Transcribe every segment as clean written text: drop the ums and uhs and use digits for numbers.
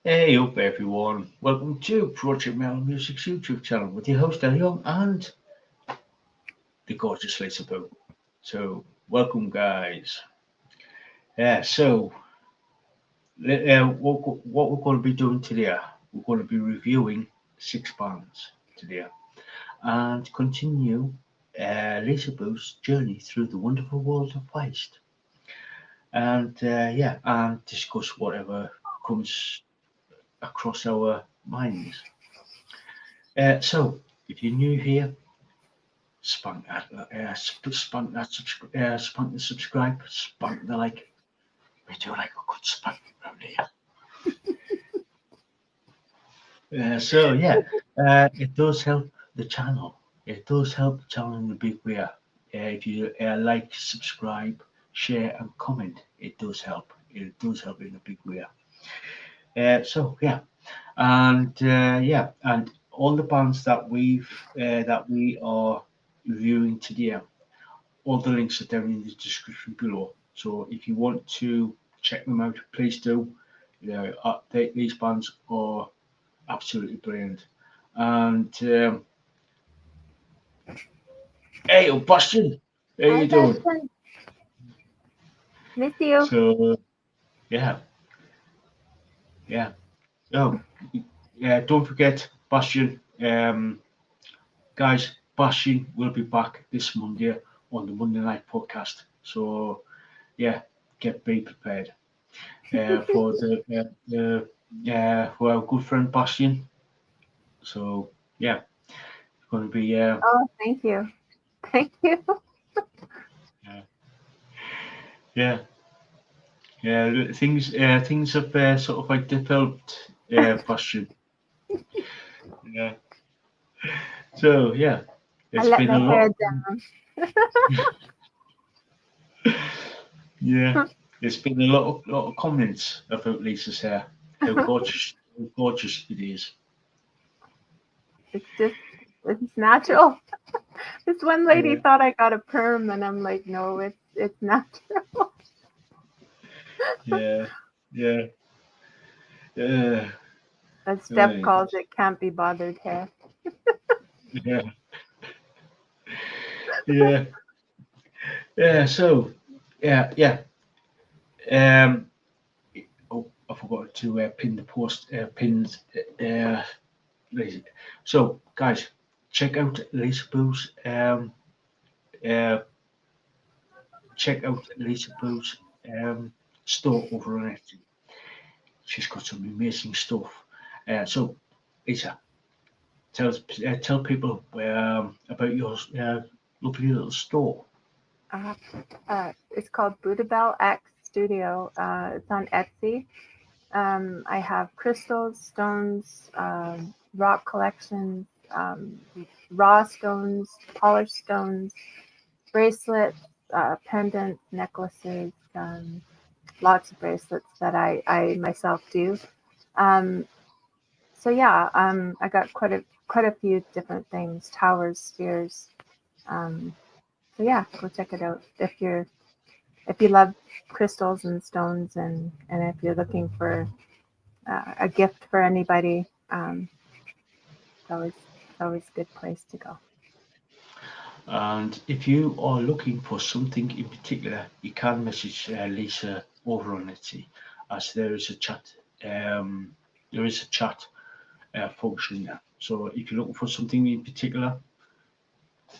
Hey up everyone, welcome to Project Metal Music's YouTube channel with your host Young and the gorgeous Lisaboo. So welcome guys. What we're going to be doing today, we're going to be reviewing 6 bands today and continue Lisaboo's journey through the wonderful world of Feist. And discuss whatever comes across our minds. So, if you're new here, spunk the subscribe, spunk the like. We do like a good spanking around here. It does help the channel. It does help the channel in a big way. If you like, subscribe, share, and comment, it does help. It does help in a big way. And all the bands that we are reviewing today, all the links are down in the description below. So if you want to check them out, please do. These bands are absolutely brilliant. And hey, Bastion, how you doing? Miss you. So yeah. Oh, yeah. Don't forget, Bastion. Guys, Bastion will be back this Monday on the Monday Night Podcast. So yeah, be prepared for for our good friend Bastion. So yeah, it's going to be Oh, thank you. Thank you. yeah. Things have sort of like developed Bastion. Yeah. So yeah, I it's let been my a hair lot. down. Yeah, there's been a lot of comments about Lisa's hair. How gorgeous it is. It's natural. This one lady Yeah, thought I got a perm, and I'm like, no, it's natural. yeah, yeah, yeah. As Steph Right. calls it, can't be bothered hair. Yeah, yeah, yeah. So, yeah. Um, oh, I forgot to pin the post pins. Uh, Lisa. So, guys, check out Lisa Boo's uh, check out Lisa Boo's store over on Etsy. She's got some amazing stuff. So, Lisa, tell people about your lovely little store. Uh, it's called Buddha X Studio. It's on Etsy. I have crystals, stones, rock collections, raw stones, polished stones, bracelets, pendants, necklaces, lots of bracelets that I myself do. Um, I got quite a few different things, towers, spheres. Um, go check it out if you love crystals and stones, and if you're looking for a gift for anybody. It's always a good place to go. And if you are looking for something in particular, you can message Lisa over on Etsy, as um, there is a chat function there. So if you're looking for something in particular,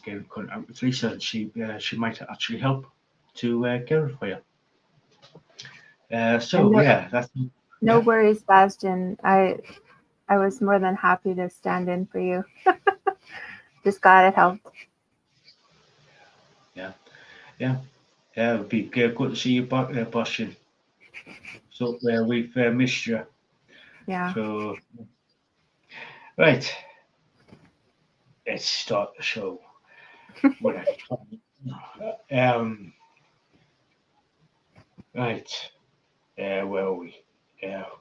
get in contact with Lisa, and she might actually help to get it for you. And That's no yeah, worries, Bastion. I was more than happy to stand in for you. Just glad it helped. yeah, yeah, yeah. It'd be good to see you back there, Bastion. So we've missed you. Yeah. So right, let's start the show. What right, where are we?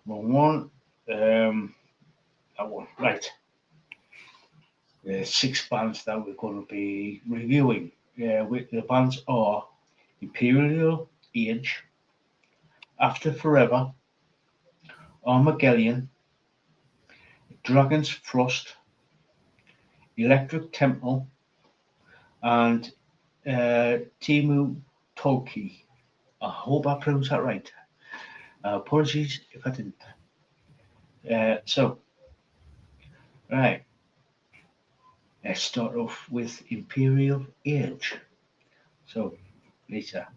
One, that one. Right, the 6 bands that we're going to be reviewing. The bands are Imperial Age, After Forever, Armageddon, Dragon's Frost, Electric Temple, and Timo Tolkki. I hope I pronounced that right. Apologies if I didn't. So, right, let's start off with Imperial Age. So, Lisa,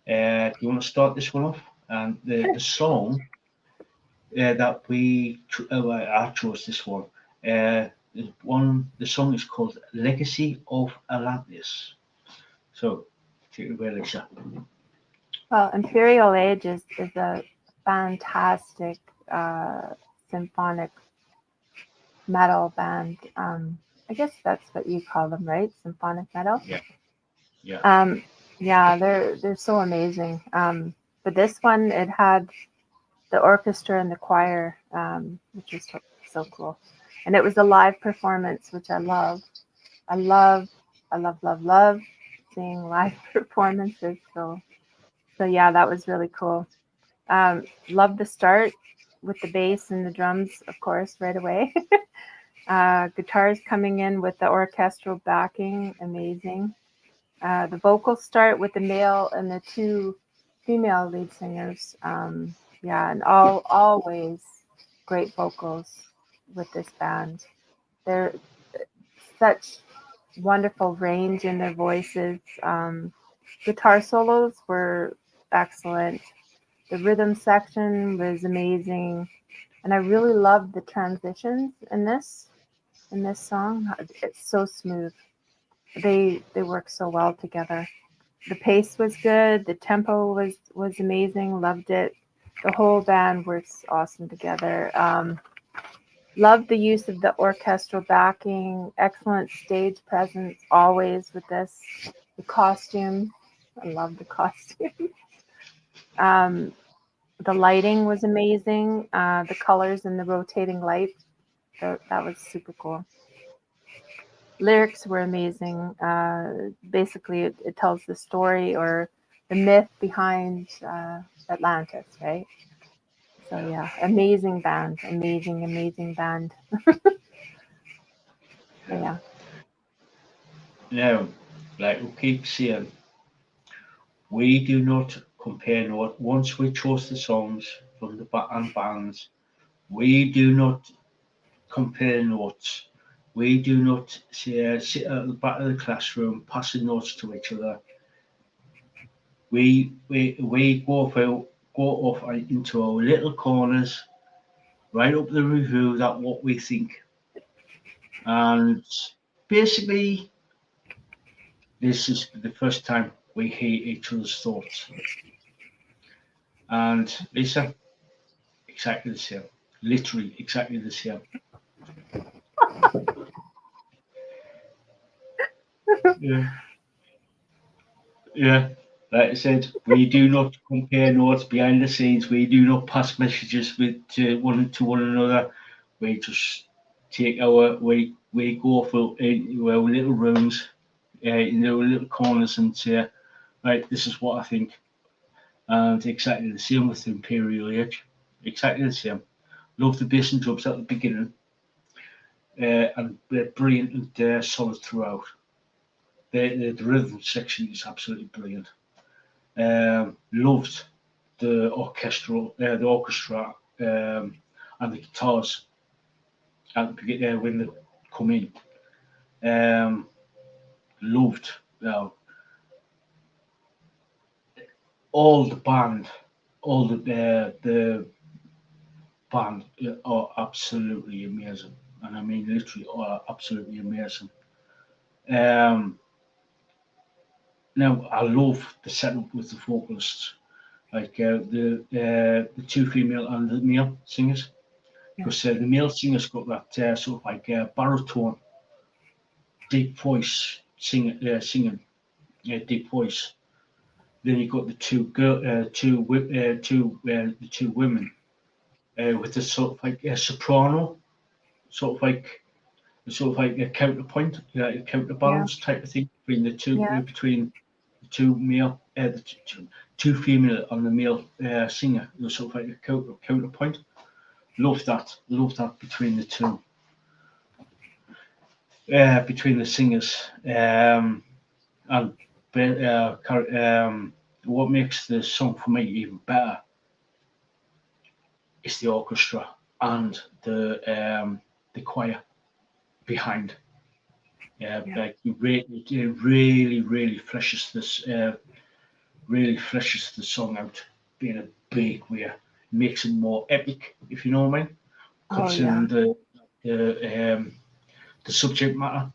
do you want to start this one off? And the song that I chose this one. The song is called Legacy of Atlantis. So, take it away, Lisa. Well, Imperial Age is a fantastic symphonic metal band. I guess that's what you call them, right? Symphonic metal. Yeah. Yeah. Yeah, they're so amazing. But this one, it had the orchestra and the choir, which was so cool. And it was a live performance, which I love. I love, love seeing live performances. So yeah, that was really cool. Love the start with the bass and the drums, of course, right away. Guitars coming in with the orchestral backing, amazing. The vocals start with the male and the two female lead singers. Yeah, and always great vocals with this band. They're such wonderful range in their voices. Guitar solos were excellent. The rhythm section was amazing, and I really loved the transitions in this song. It's so smooth. They work so well together. The pace was good. The tempo was amazing. Loved it. The whole band works awesome together. Loved the use of the orchestral backing. Excellent stage presence always with this. The costume. I love the costume. The lighting was amazing. The colors and the rotating light. That was super cool. Lyrics were amazing. Basically, it tells the story or the myth behind Atlantis, right? So yeah, amazing band, amazing band. Yeah. Now, like we keep saying, we do not compare notes. Once we chose the songs from the and bands, we do not compare notes. We do not sit at the back of the classroom passing notes to each other. We go off into our little corners, write up the review that what we think, and basically this is the first time we hear each other's thoughts. And Lisa, exactly the same, literally exactly the same. Yeah, yeah. Like I said, we do not compare notes behind the scenes. We do not pass messages to one another. We just take we go for into our little rooms, in our little corners, and say, right, this is what I think. And exactly the same with the Imperial Age. Exactly the same. Love the bass and drums at the beginning, and they're brilliant and solid throughout. The rhythm section is absolutely brilliant. Loved the orchestra, and the guitars at the beginning when they come in. Loved all the band, all the band are absolutely amazing, and I mean literally are absolutely amazing. Um, Now I love the setup with the vocalists, like the two female and the male singers, because the male singers got that sort of like baritone, deep voice singing, deep voice. Then you got the two women with the sort of like a soprano, sort of like a counterpoint, a Yeah. counterbalance type of thing between the two Yeah. between the two male, two female and the male singer. Sort of like a counterpoint. Love that between the two, between the singers. And what makes the song for me even better is the orchestra and the choir behind. Yeah. Like it really fleshes the song out in a big way. It makes it more epic, if you know what I mean. Oh yeah. Considering the subject matter,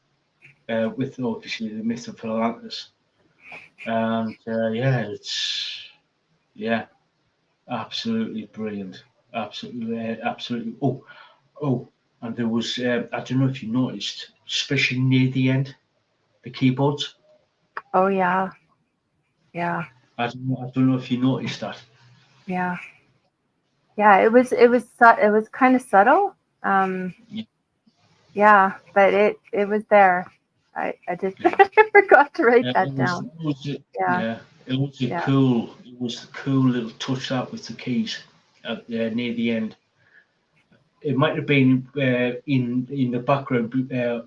with obviously the myth of Atlantis, and yeah, absolutely brilliant, absolutely. Oh, and there was I don't know if you noticed, especially near the end, the keyboards. Oh yeah. Yeah. I don't know if you noticed that. Yeah. Yeah. It was kind of subtle. Um, Yeah, yeah, but it was there. I just yeah. I forgot to write Yeah, that down. Yeah. yeah, Yeah. it was a cool little touch that with the keys near the end. It might have been in the background, uh,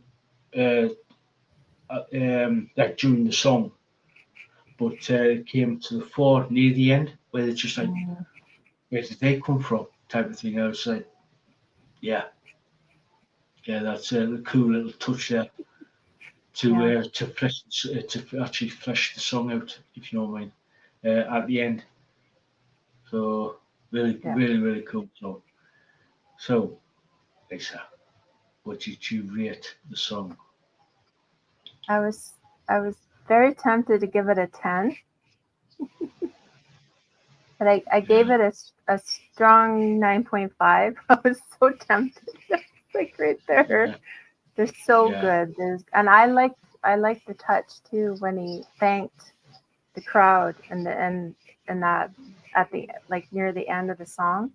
like during the song, but it came to the fore near the end where they're just like, Mm, where did they come from? Type of thing. I was like, yeah, yeah, that's a cool little touch there yeah. to actually flesh the song out, if you know what I mean, at the end. So Yeah. really cool song. So, Lisa, what did you rate the song? I was I was very tempted to give it a 10, but I gave Yeah, it a strong 9.5. I was so tempted. Like right there. yeah, They're so yeah, good. I liked the touch too when he thanked the crowd and that at the like near the end of the song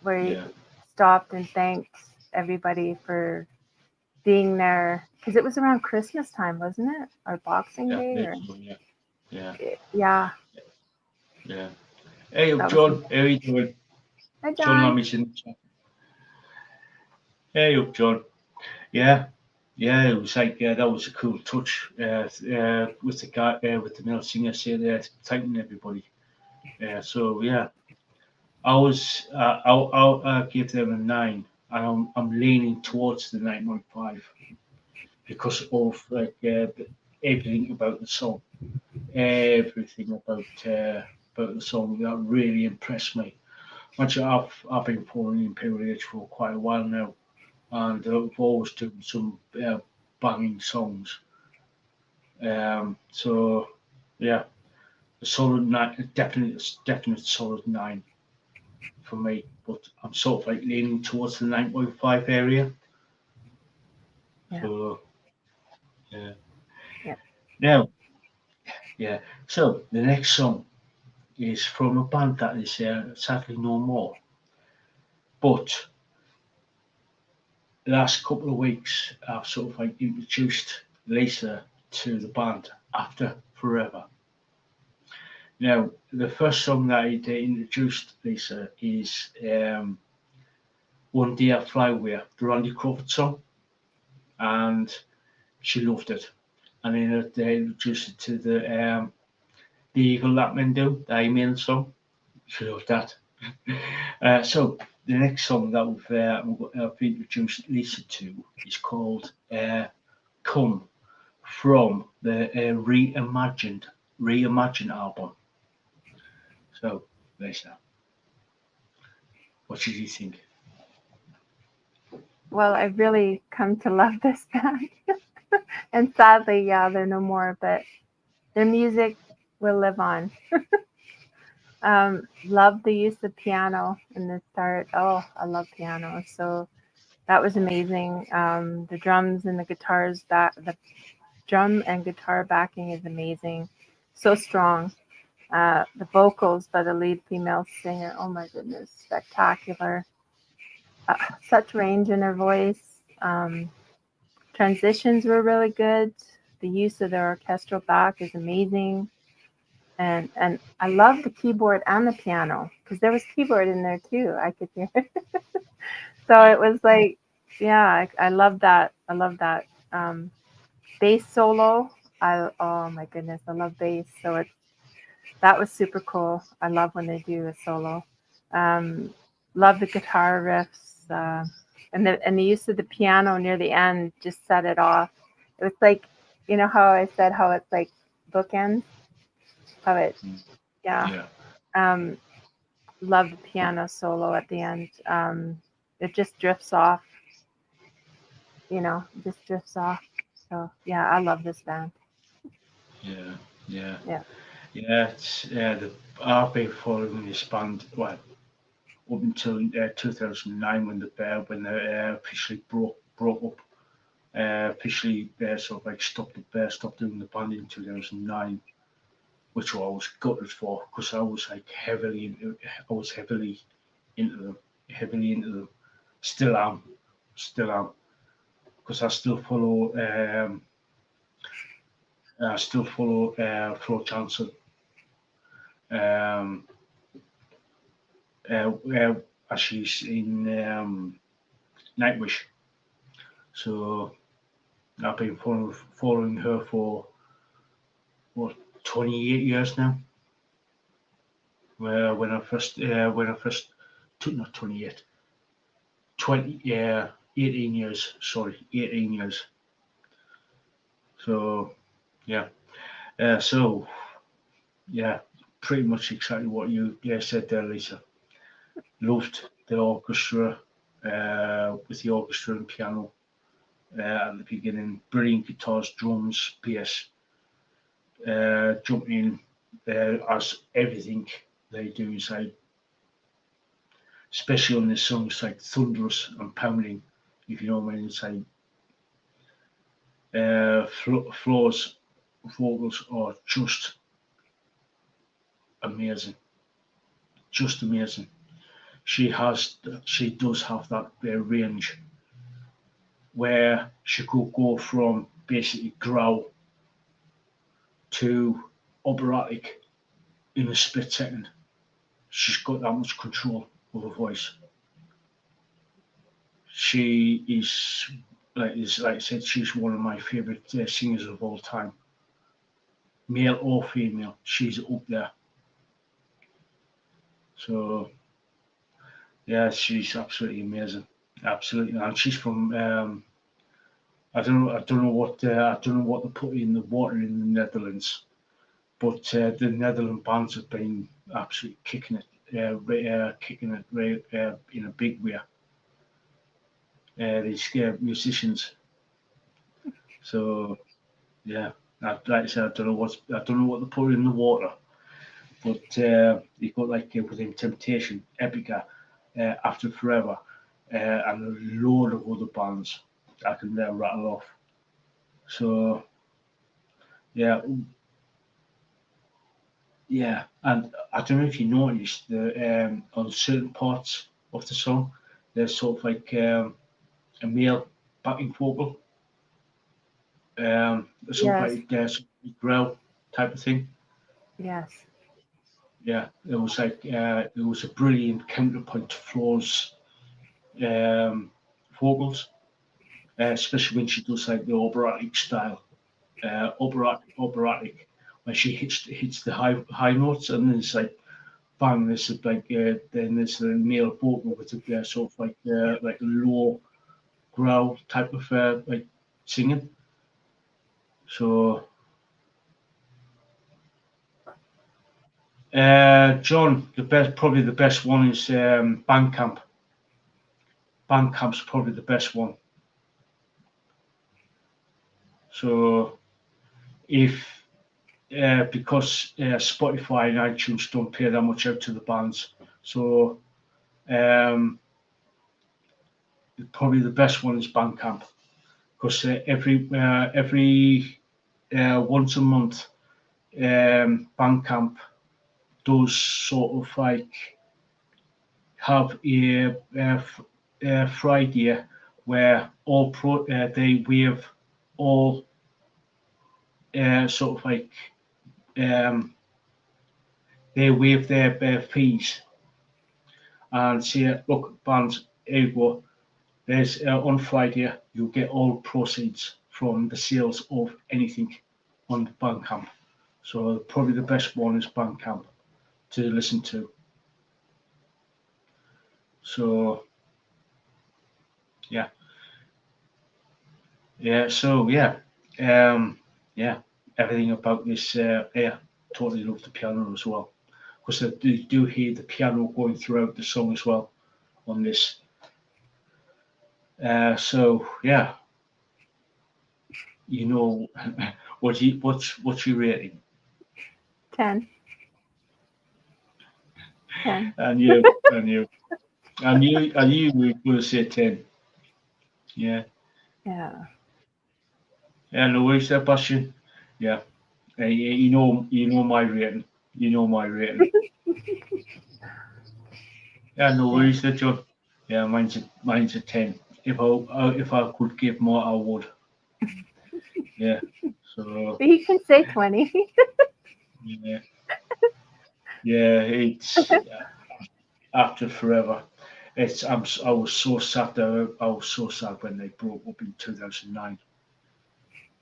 where he yeah, stopped and thanked everybody for being there because it was around Christmas time, wasn't it? Or Boxing yeah, Day or maybe so, yeah, yeah, yeah, yeah. Hey up, that was John. How are you doing? Hi John John. Lammy's in the chat. Hey up, John. Yeah, yeah, it was like that was a cool touch with the guy with the male singer say there thanking everybody. So yeah, I'll give them a 9, and I'm leaning towards the 9.5 because of like everything about the song, everything about the song that really impressed me. Much I've been following Imperial Age for quite a while now, and I've always done some banging songs. So yeah, a solid 9, definite solid 9 for me. But I'm sort of like leaning towards the 9.5 area. Yeah, So yeah. yeah. Now, yeah. So the next song is from a band that is sadly no more. But the last couple of weeks, I've sort of like introduced Lisa to the band after forever. Now, the first song that I introduced Lisa is One Day I Fly Away, the Randy Crawford song, and she loved it. And then they introduced it to the Eagle That Men Do, the Amen song. She loved that. So the next song that I've introduced Lisa to is called "Come" from the Reimagine album. So, Lisa, what did you think? Well, I really come to love this band, and sadly, yeah, they're no more. But their music will live on. Love the use of piano in the start. Oh, I love piano. So that was amazing. The drums and the guitars the drum and guitar backing is amazing. So strong. The vocals by the lead female singer. Oh my goodness, spectacular. Such range in her voice. Transitions were really good. The use of the orchestral back is amazing. And I love the keyboard and the piano because there was keyboard in there too. I could hear it. So it was like, yeah, I love that. I love that. Bass solo. Oh my goodness, I love bass. So that was super cool. I love when they do a solo. Um, love the guitar riffs, and the use of the piano near the end just set it off. It was like, you know how I said how it's like bookends, how it, yeah. Yeah. Um, love the piano solo at the end. It just drifts off, just drifts off. So yeah, I love this band. Yeah. Yeah. Yeah. Yeah. I've been following this band up until 2009 when they officially broke up. Officially sort of like stopped doing the band in 2009, which I was gutted for because I was like heavily into them, heavily into them. Still am, because I still follow Flo Johnson. Um, uh, uh, as she's in Nightwish. So I've been following her for what 28 years now. Where when I first took not 28, 20 yeah 18 years. Sorry, 18 years. So yeah, so yeah, pretty much exactly what you said there, Lisa. Loved the orchestra with the orchestra and piano at the beginning. Brilliant guitars, drums, bass, jumping as everything they do is like, especially on the songs like Thunderous and Pounding, if you know what I mean. It's like Flo's vocals are just amazing, just amazing. She does have that range where she could go from basically growl to operatic in a split second. She's got that much control of her voice. She is like I said, she's one of my favorite singers of all time, male or female. She's up there. So yeah, she's absolutely amazing, absolutely. And she's from I don't know what they put in the water in the Netherlands, but the Netherlands bands have been absolutely kicking it, kicking it in a big way. These musicians. So yeah, like I said, I don't know what they put in the water, but you got like Within Temptation, Epica, After Forever, and a load of other bands I can rattle off. So yeah, yeah, and I don't know if you noticed the on certain parts of the song, there's sort of like a male backing vocal, sort of Yes. like growl type of thing. Yes. Yeah, it was a brilliant counterpoint to Flo's um, vocals, especially when she does like the operatic style, operatic, when she hits the high notes, and then it's like bang, this is like then there's the male vocal with a sort of like a low growl type of like singing. So John, probably the best one is Bandcamp. Bandcamp's probably the best one. So if because Spotify and iTunes don't pay that much out to the bands, so um, probably the best one is Bandcamp because every once a month, Bandcamp does sort of like have a Friday where they waive all sort of like um, they waive their fees and say, look, bands, here you go. There's on Friday you'll get all proceeds from the sales of anything on Bandcamp. So probably the best one is Bandcamp to listen to. So yeah, yeah. So yeah, yeah. Everything about this, yeah, totally love the piano as well because you do hear the piano going throughout the song as well on this. So yeah, you know, what's your rating? 10. 10. And you, and you, and you were going to say 10. Yeah, Yeah. yeah. No worries, there, Bastion. Yeah, you know my rating. You know my rating. Yeah, no Yeah. worries, there, John. Yeah, mine's a 10. If I could give more, I would. Yeah. So But you can say 20. yeah, yeah. It's after forever. I was so sad that I was so sad when they broke up in 2009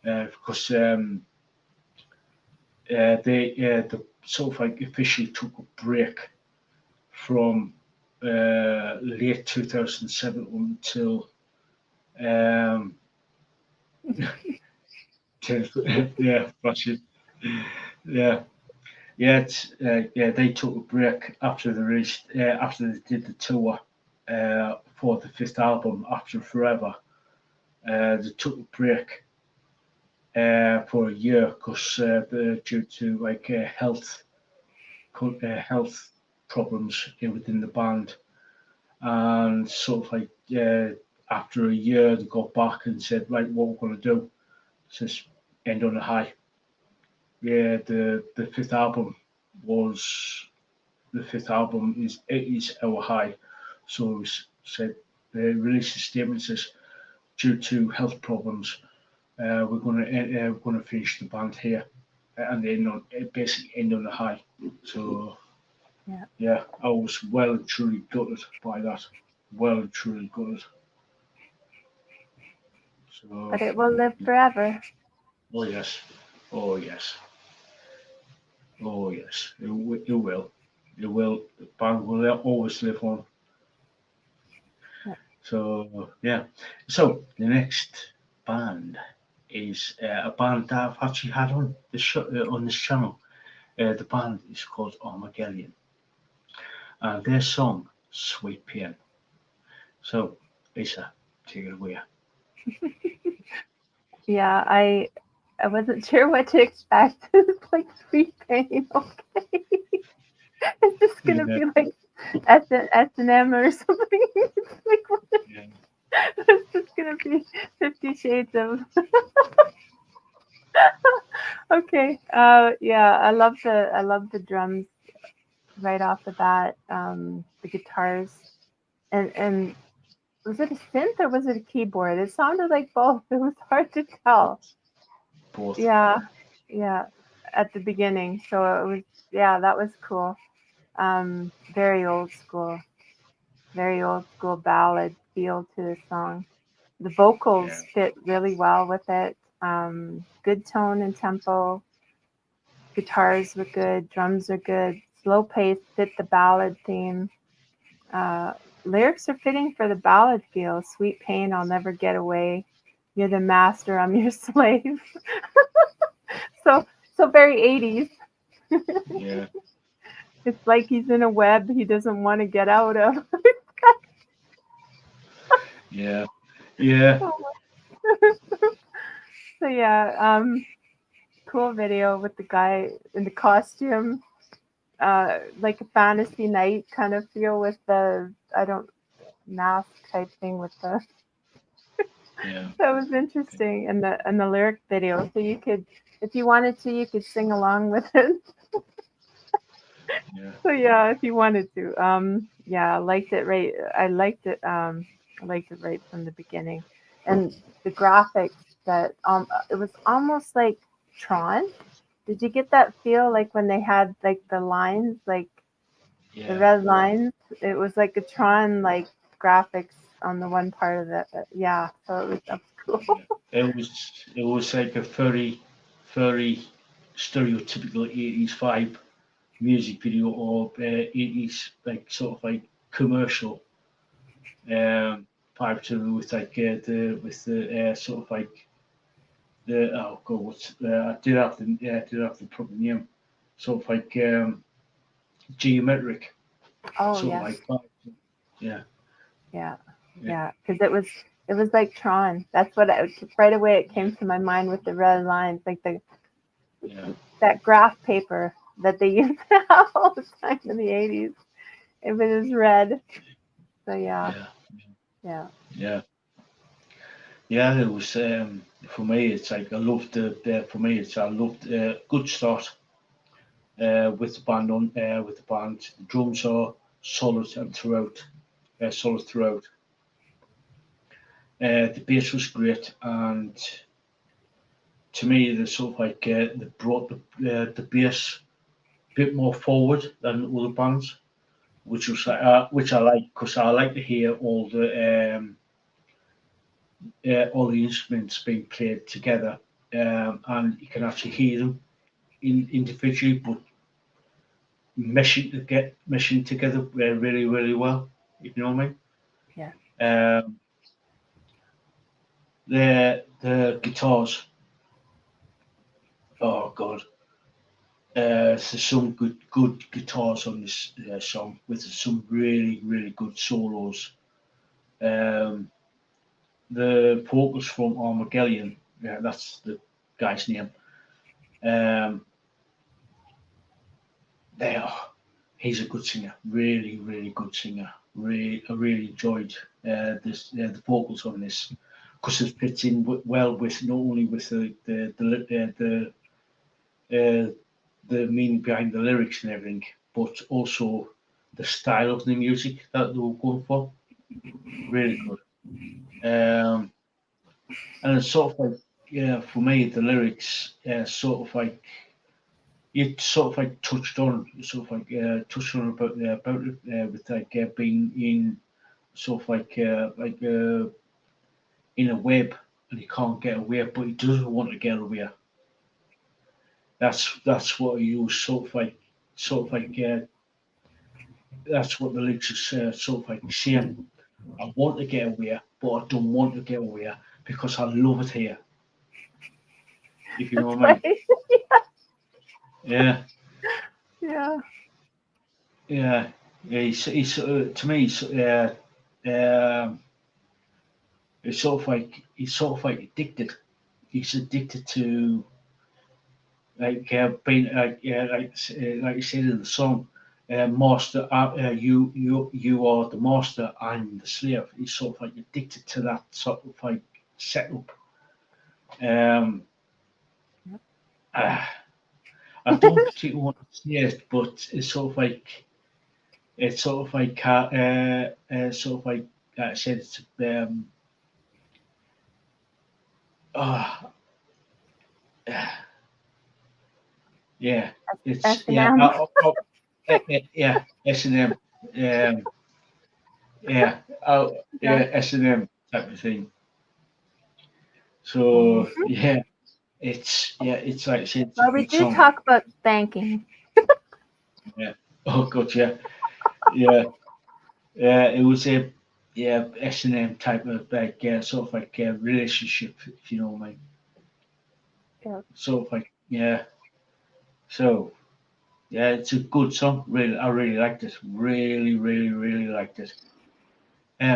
because they sort of like officially took a break from late 2007 until um, yeah, that's it. Yeah, yeah, yeah. They took a break after after they did the tour for the fifth album after Forever. They took a break for a year because due to like health problems within the band, and sort of like after a year they got back and said, right, what we're going to do is end on a high. Yeah, the was the fifth album is our high. So it said they released a statement that says due to health problems, we're gonna finish the band here, and then basically end on a high. So Yeah. yeah, I was well and truly gutted by that. Well and truly gutted. So But it will live forever. oh yes, oh yes, oh yes, it will. It will. The band will always live on. Yeah. So yeah. So the next band is a band that I've actually had on the show on this channel. The band is called Armageddon, and their song "Sweet Pain." So Lisa, take it away. Yeah, I wasn't sure what to expect. It's like sweet pain. Okay. It's just gonna Yeah, be like S&M or something. It's like what yeah, it's just gonna be 50 Shades of. Okay. Yeah, I love the drums right off the bat. The guitars and was it a synth or was it a keyboard? It sounded like both. It was hard to tell. both. Yeah, yeah, at the beginning. So it was, yeah, that was cool. Very old school ballad feel to the song. The vocals Yeah, fit really well with it. Good tone and tempo. Guitars were good. Drums are good. Slow pace fit the ballad theme. Uh, Lyrics are fitting for the ballad feel. Sweet pain, I'll never get away. You're the master, I'm your slave. So so very 80s. yeah, It's like he's in a web he doesn't want to get out of. yeah, yeah, So yeah, cool video with the guy in the costume, like a fantasy night kind of feel with the I don't mask type thing with the yeah, that was interesting and the lyric video. So you could, if you wanted to, you could sing along with it. yeah, So yeah, if you wanted to, yeah, I liked it right. I liked it right from the beginning, and the graphics that it was almost like Tron. Did you get that feel like when they had like the lines, like the yeah, red lines? It was like a Tron like graphics on the one part of it. But yeah, so that was cool. It was like a very stereotypical 80s vibe music video or 80s like sort of like commercial vibe to with like the sort of like the oh god what's I did have the proper name, sort of like geometric Oh sort of yes, like vibe. Yeah, yeah, yeah, yeah. Because it was like Tron. That's what right away it came to my mind with the red lines, like yeah, that graph paper that they used to have all the time in the 80s. It was red. So yeah, yeah, yeah. yeah. Yeah, it was for me. It's like I loved the for me. It's I loved good start with the band on with the band. The drums are solid and throughout, solid throughout. The bass was great, and to me, the sort of like they brought the bass a bit more forward than other bands, which I like because I like to hear all the instruments being played together, and you can actually hear them individually, but meshing together really well. If you know what I mean. Yeah. Um, the guitars. Oh god, there's some good guitars on this song with some really good solos. Um, the vocals from Armageddon. Yeah, that's the guy's name. Um, they are. He's a good singer. Really good singer. I really enjoyed the vocals on this because it fits in well with not only with uh, the meaning behind the lyrics and everything, but also the style of the music that they were going for. Really good. Um, and it's sort of like, yeah, for me, the lyrics, sort of like, you sort of like touched on about it with like being in sort of like in a web and he can't get away, but he doesn't want to get away. That's what you sort of like that's what the lyrics is sort of like saying. I want to get away, but I don't want to get away because I love it here. If you know That's what I mean? right. Yeah, Yeah. yeah. Yeah, he's to me, um, it's sort of like he's sort of like addicted. He's addicted to like being like you said in the song, master. You are the master. I'm the slave. He's sort of like addicted to that sort of like setup. Um, uh, I don't particularly want to say it, but it's sort of like I said. It's uh, yeah. It's yeah. S&M. Yeah. S&M. Yeah. Yeah. S&M type of thing. Mhm. So yeah, it's like I said, it's a Well, we good do song. talk about spanking. Yeah. Oh god, yeah, yeah, yeah. It was a yeah S&M type of like sort of like relationship, if you know what I mean. Yeah. Sort of like yeah. So yeah, it's a good song. Really, I really liked it. Really liked it.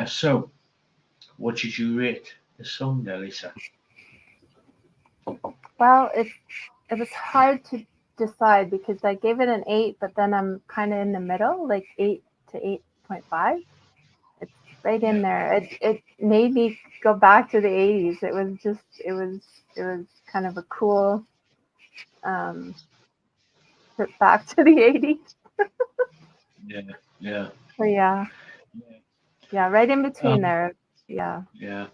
So what did you rate the song there, Lisa? Well, it was hard to decide because I gave it an 8, but then I'm kind of in the middle, like 8 to 8.5. It's right in Yeah, there. It made me go back to the 80s. It was kind of a cool um, trip back to the 80s. yeah, yeah, So yeah, yeah. yeah, right in between Um, there. Yeah. yeah,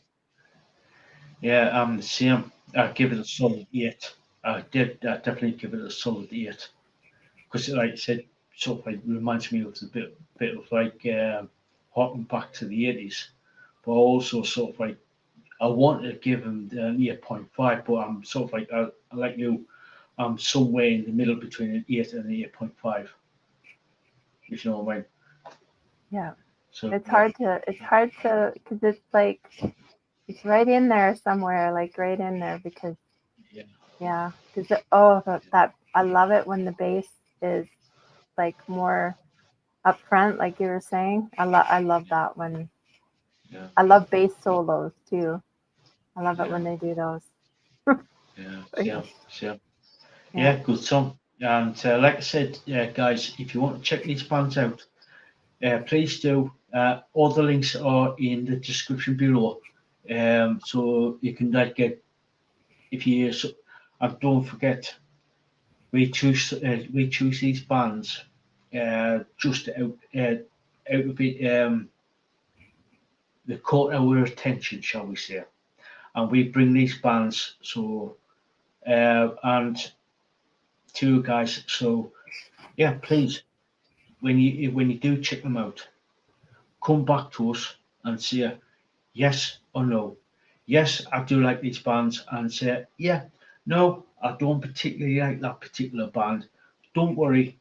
yeah. The same. I give it a solid 8. I did. I definitely give it a solid 8 because, like I said, sort of like reminds me of the bit of like harking back to the 80s but also sort of like I wanted to give him an 8.5, but I'm sort of like like you, I'm somewhere in the middle between an 8 and an 8.5. If you know what I mean. Yeah. So It's hard to because it's like it's right in there somewhere, like right in there because yeah, because that I love it when the bass is like more up front, like you were saying. I love that when yeah, I love bass solos too. I love it yeah, when they do those. yeah, Like, yeah, yeah. yeah. Yeah, good song. And like I said, guys, if you want to check these bands out, please do. All the links are in the description below. So you can like get if you and don't forget we choose these bands just out of it they caught our attention, shall we say, and we bring these bands so and to you guys. So yeah, please when you do check them out, come back to us and say yes or no. Yes, I do like these bands, and say yeah, no, I don't particularly like that particular band. Don't worry,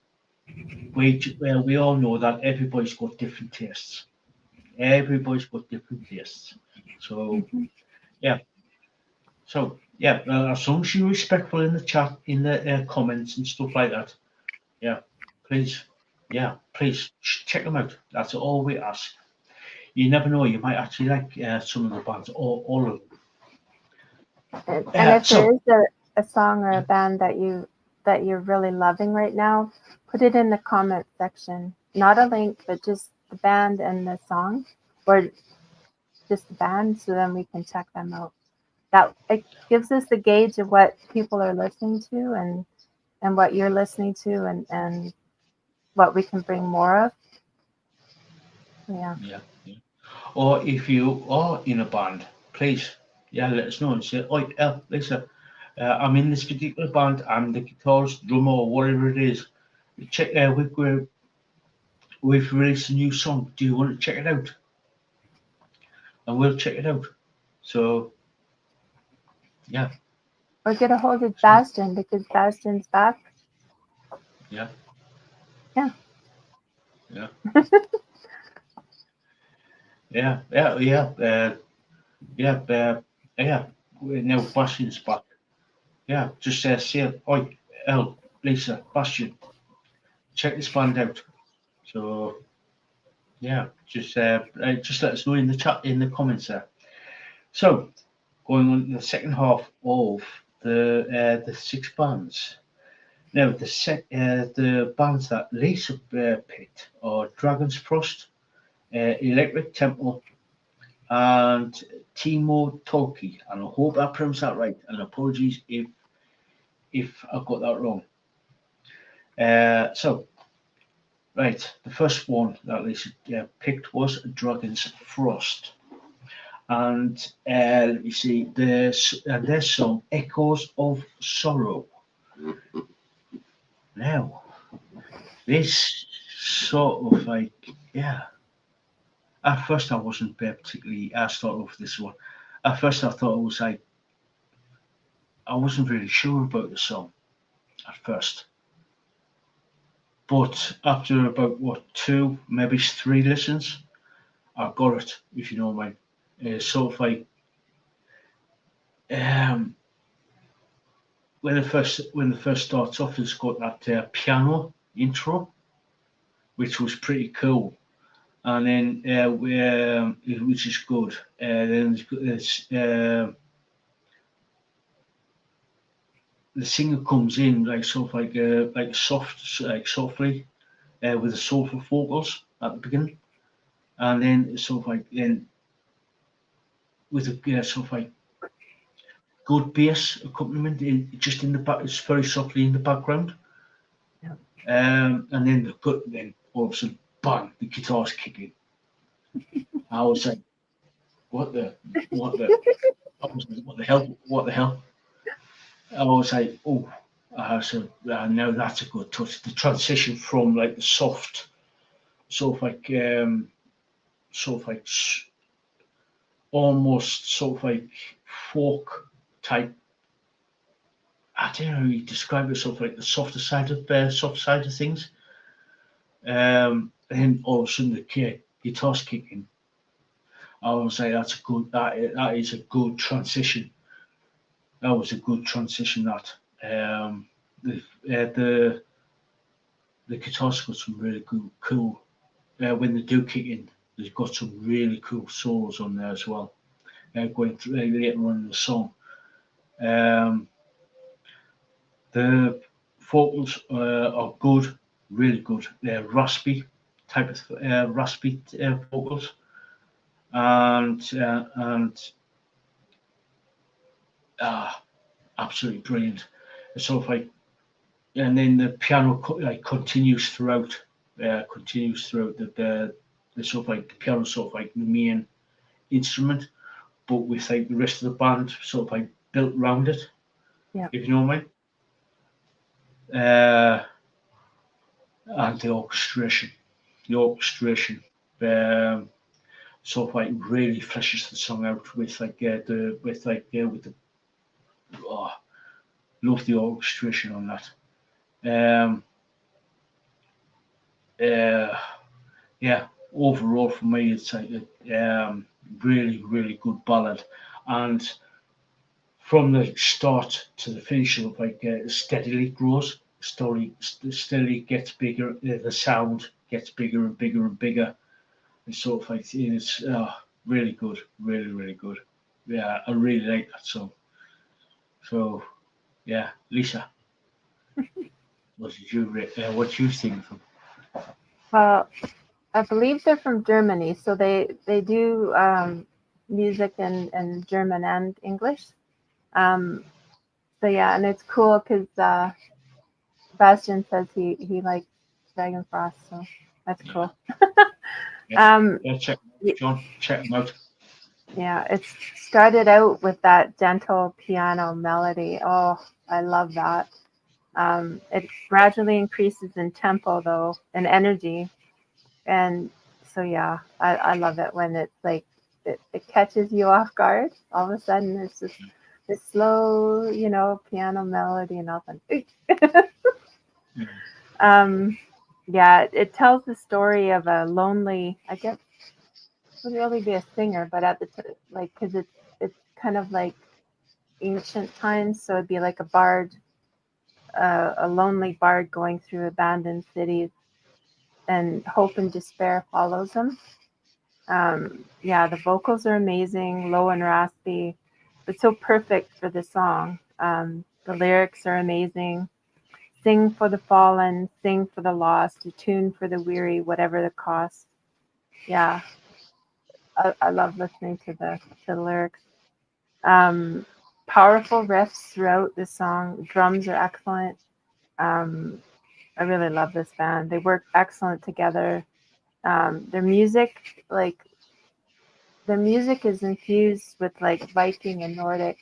we all know that everybody's got different tastes. Everybody's got different tastes. So Hmm. yeah, yeah, as long as you're respectful in the chat, in the comments and stuff like that, yeah, please, yeah, please check them out. That's all we ask. You never know, you might actually like some of the bands, or all of them. And if there So is a song or a band that you're really loving right now, put it in the comment section. Not a link, but just the band and the song, or just the band, so then we can check them out. That it gives us the gauge of what people are listening to and what you're listening to and what we can bring more of. Yeah. yeah, yeah. Or if you are in a band, please, yeah, let us know and say, oh, Lisa, I'm in this particular band. I'm the guitarist, drummer, or whatever it is. Check. We've released a new song. Do you want to check it out? And we'll check it out. So yeah, Or get a hold of so, Bastion because Bastion's back. yeah, Yeah. yeah, yeah, yeah, yeah, yeah, yeah. Now Bastion's back. Yeah, just say, oi, El, Lisa, Bastion, check this band out. So yeah, just let us know in the chat, in the comments there. So going on to the second half of the six bands. Now the bands that Lisa picked are Dragon's Frost, Electric Temple, and Timo Tolkki. And I hope I pronounced that right. And apologies if I got that wrong. So right, the first one that Lisa picked was Dragon's Frost. And let me see, their song Echoes of Sorrow. Now, this sort of like, yeah, at first I wasn't particularly, I started off with this one. At first I thought it was like, I wasn't really sure about the song at first. But after about, what, two, maybe three listens, I got it, if you know what I mean. Sort of like, um, when the first starts off, it's got that piano intro, which was pretty cool. And then which is good. Then the singer comes in like sort of like soft, like softly, with the soulful vocals at the beginning, and then sort of like then with a sort of like good bass accompaniment just in the back. It's very softly in the background, Yeah. and then then all of a sudden, bang, the guitar's kicking. I was like, what the, what the, I was like, what the hell, what the hell? I was like, oh, so now that's a good touch. The transition from like the soft, sort of like, sort of like almost sort of like folk type. I don't know how you describe it, sort of like the soft side of things. And all of a sudden the guitar's kicking. I would say that is a good transition. That was a good transition. That the the guitar's got some really cool. When they do kick in, they've got some really cool solos on there as well. Going through later on in the song. Um, the vocals are good, really good. They're raspy vocals, and absolutely brilliant. It's sort of like, and then the piano like continues throughout the sort of like the piano sort of like the main instrument, but with like the rest of the band sort of like built around it. Yeah. If you know what I mean. And the orchestration, sort of like really fleshes the song out with like with the oh, love the orchestration on that. Um, uh, yeah, overall for me, it's like a really good ballad, and from the start to the finish, of like steadily grows. Story steadily gets bigger. The sound gets bigger and bigger and bigger. It's sort of like it's really good, really good. Yeah, I really like that song. So yeah, Lisa, what did you think of them? Well, I believe they're from Germany, so they do music in German and English. Um, so yeah, and it's cool because Bastian says he likes Dragon Frost, so that's cool. Yeah, um, yeah, check them out, John. Check them out. yeah, it started out with that gentle piano melody. Oh, I love that. It gradually increases in tempo though and energy, and so yeah, I love it when it's like it catches you off guard. All of a sudden, it's just this slow, piano melody and all of a sudden, Yeah. yeah, it tells the story of a lonely. I guess would really be a singer, but at the like because it's kind of like ancient times, so it'd be like a bard, a lonely bard going through abandoned cities, and hope and despair follows him. Yeah, the vocals are amazing, low and raspy, but so perfect for the song. The lyrics are amazing. Sing for the fallen, sing for the lost, a tune for the weary, whatever the cost. Yeah, I love listening to the lyrics. Um, Powerful riffs throughout the song. Drums are excellent. Um, I really love this band. They work excellent together. Their music, like the music is infused with like Viking and Nordic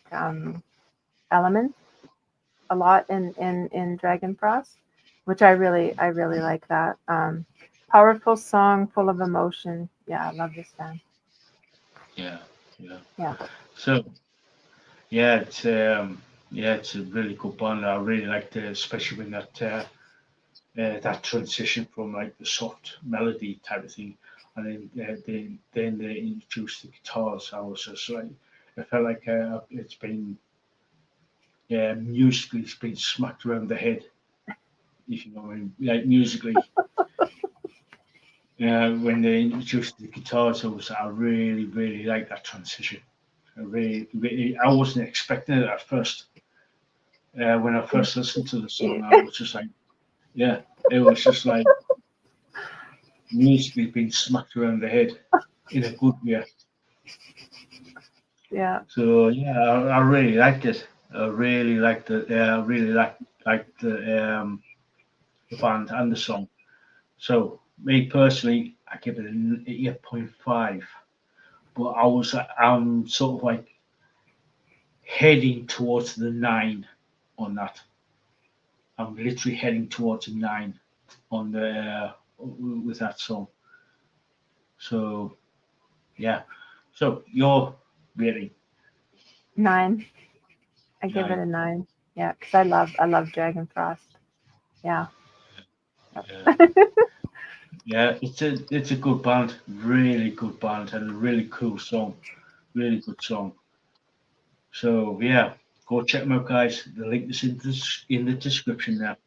elements a lot in Dragon Frost, which I really like that. Powerful song, full of emotion. Yeah, I love this band. Yeah, yeah. Yeah, So yeah, it's a really good band. I really liked it, especially when that transition from like the soft melody type of thing, and then they introduced the guitars. I was just like, I felt like it's been musically it's been smacked around the head. If you know what I mean, like musically. When they introduced the guitars, I really like that transition. I wasn't expecting it at first. When I first listened to the song, I was just like, yeah, it was just like musically being smacked around the head in a good way. yeah, So yeah, I really liked it. I really liked it. I really liked the band and the song. So me personally, I give it an 8.5. But I'm sort of like heading towards the 9 on that. I'm literally heading towards a 9 on the with that song. So yeah. So rating? 9. I give it 9. a 9. Yeah, because I love Dragon Frost. Yeah. Yeah. Yeah, it's a good band, really good band, and a really cool song, really good song. So yeah, go check them out, guys. The link is in the description there.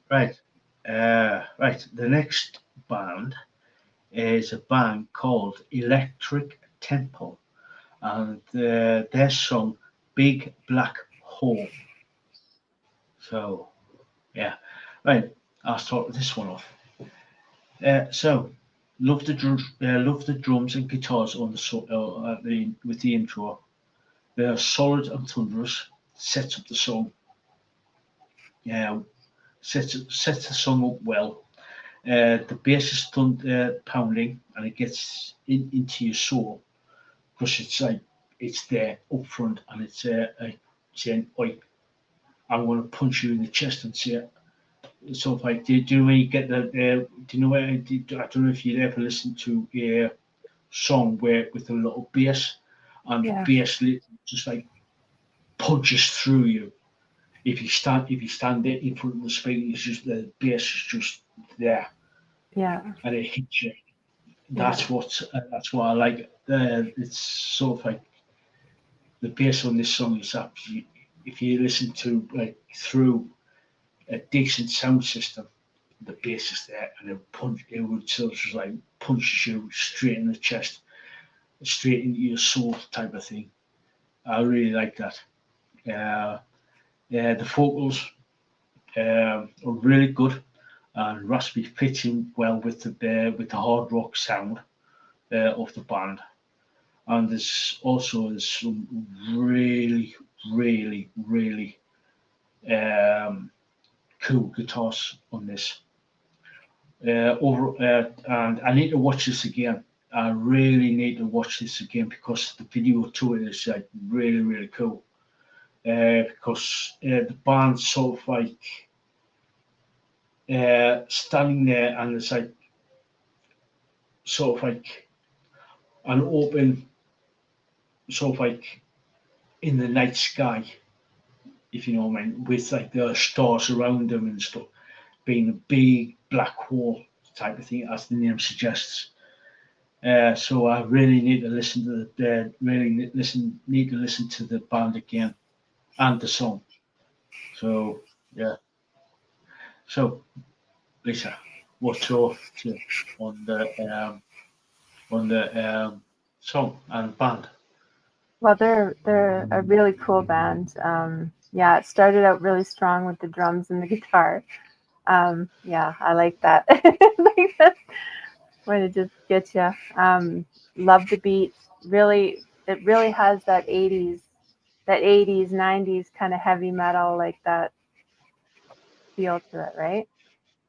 Right, right. The next band is a band called Electric Temple, and their song "Big Black Hole." So yeah, right. I'll start this one off. So, love the drums and guitars on with the intro. They are solid and thunderous. Sets up the song. Yeah, sets the song up well. The bass is pounding, and it gets into your soul because it's like it's there up front, and it's saying, "Oi, I'm going to punch you in the chest and say." So, like, do you know when you get the? Do you know where? I don't know if you'd ever listen to a song where with a little bass, and the Yeah. bass just like punches through you. If you stand there in front of the speaker, it's just the bass is just there Yeah. and it hits you. Yeah. That's what I like. It's sort of like the bass on this song is absolutely. If you listen to like through a decent sound system, the bass is there and it would sort of just like punches you straight in the chest, straight into your soul type of thing. I really like that. The vocals are really good and raspy fitting well with the hard rock sound of the band. And there's some really, really, really um, cool guitars on this. And I need to watch this again. I really need to watch this again because the video to it is like really, really cool. Because the band's sort of like standing there and it's like sort of like an open sort of like in the night sky, if you know what I mean, with like the stars around them and stuff, being a big black hole type of thing, as the name suggests. So I really need to listen to need to listen to the band again and the song. So yeah. So Lisa, what's your take on the song and band? Well, they're a really cool band. Yeah, it started out really strong with the drums and the guitar. Yeah, I like that. Like that when it just gets you. Love the beat. Really, it really has that 80s, 90s kind of heavy metal, like that feel to it, right?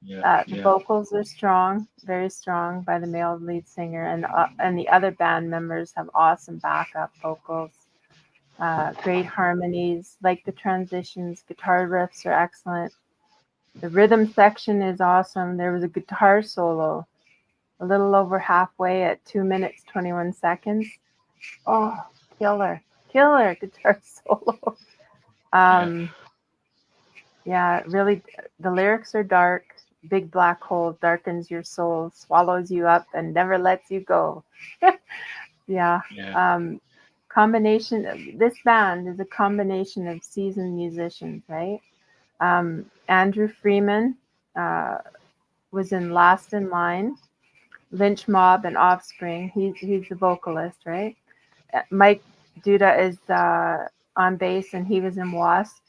Yeah, The yeah, vocals are strong, very strong by the male lead singer, and the other band members have awesome backup vocals. Great harmonies, like the transitions. Guitar riffs are excellent. The rhythm section is awesome. There was a guitar solo a little over halfway at 2 minutes 21 seconds. Oh, killer guitar solo. yeah, Um, yeah, really, the lyrics are dark. Big black hole darkens your soul, swallows you up, and never lets you go. Yeah. yeah, Combination. This band is a combination of seasoned musicians, right? Andrew Freeman uh, was in Last in Line, Lynch Mob, and Offspring. He's the vocalist, right? Mike Duda is on bass, and he was in Wasp.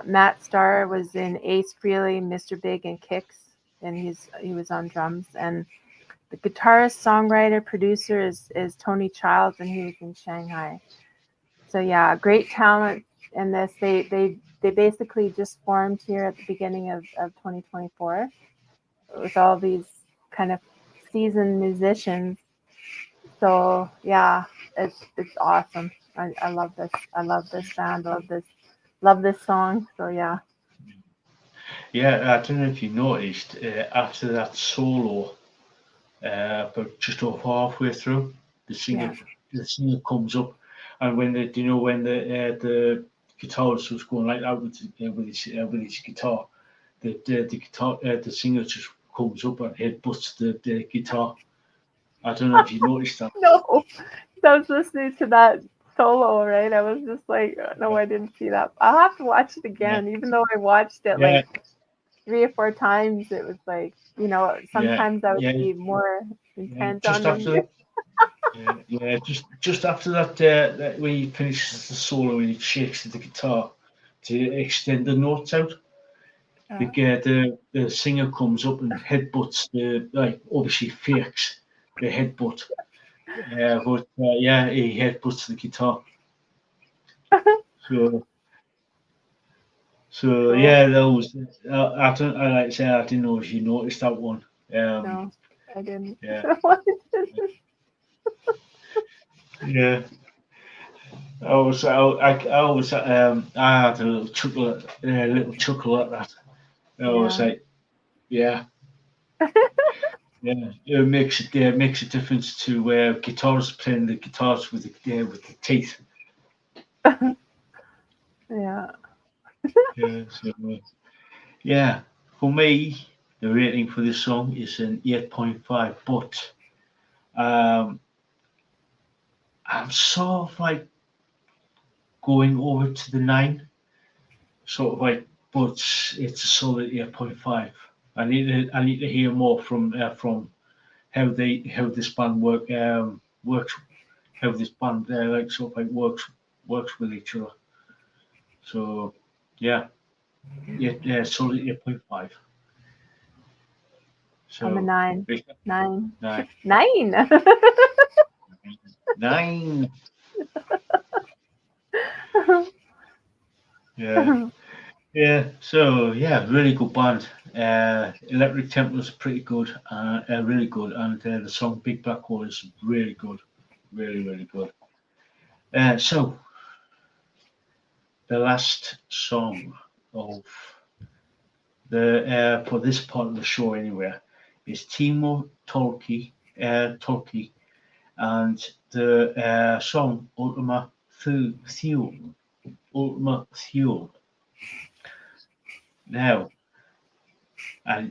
Matt Starr was in Ace Frehley, Mr. Big, and Kicks, and he was on drums. And the guitarist, songwriter, producer is Tony Childs, and he was in Shanghai. So yeah, great talent in this. They basically just formed here at the beginning of 2024 with all these kind of seasoned musicians. So yeah, it's awesome. I love this. I love this band. Love this song. So yeah. yeah. I don't know if you noticed after that solo, but just over halfway through, the singer Yeah. the singer comes up, and when when the guitarist was going like that with his guitar, the guitar the singer just comes up and headbutts the guitar. I don't know if you noticed that. No, I was listening to that solo, right? I was just like, no, I didn't see that. I'll have to watch it Yeah, again, even though I watched it yeah, like 3 or 4 times. It was like, yeah, sometimes I would yeah, be more yeah. intent on Just the after music. that, yeah, just after that, that when he finishes the solo and he shakes the guitar to extend the notes out. The singer comes up and headbutts the like obviously fakes the headbutt. But yeah, he headbutts the guitar. So Cool. yeah, that was I don't I like to say I didn't know if you noticed that one. No, I didn't. Yeah, yeah. I was I had a little chuckle at that. I was Yeah. like, yeah, yeah. It makes a difference to guitars playing the guitars with the teeth. Yeah. Yeah, so yeah. For me, the rating for this song is an 8.5, but um, I'm sort of like going over to the 9, sort of like, but it's a solid 8.5. I need to hear more from how this band works, how this band like sort of like works with each other. So yeah, yeah, solid 8.5. I'm a So 9. 9. nine, 9. 9. Yeah, yeah. So yeah, really good band. Electric Temple is pretty good, really good, and the song Big Black Hole is really good, really good. So the last song of the for this part of the show anyway is Timo Tolkki, and the song Thule. Ultima Thule. Now, I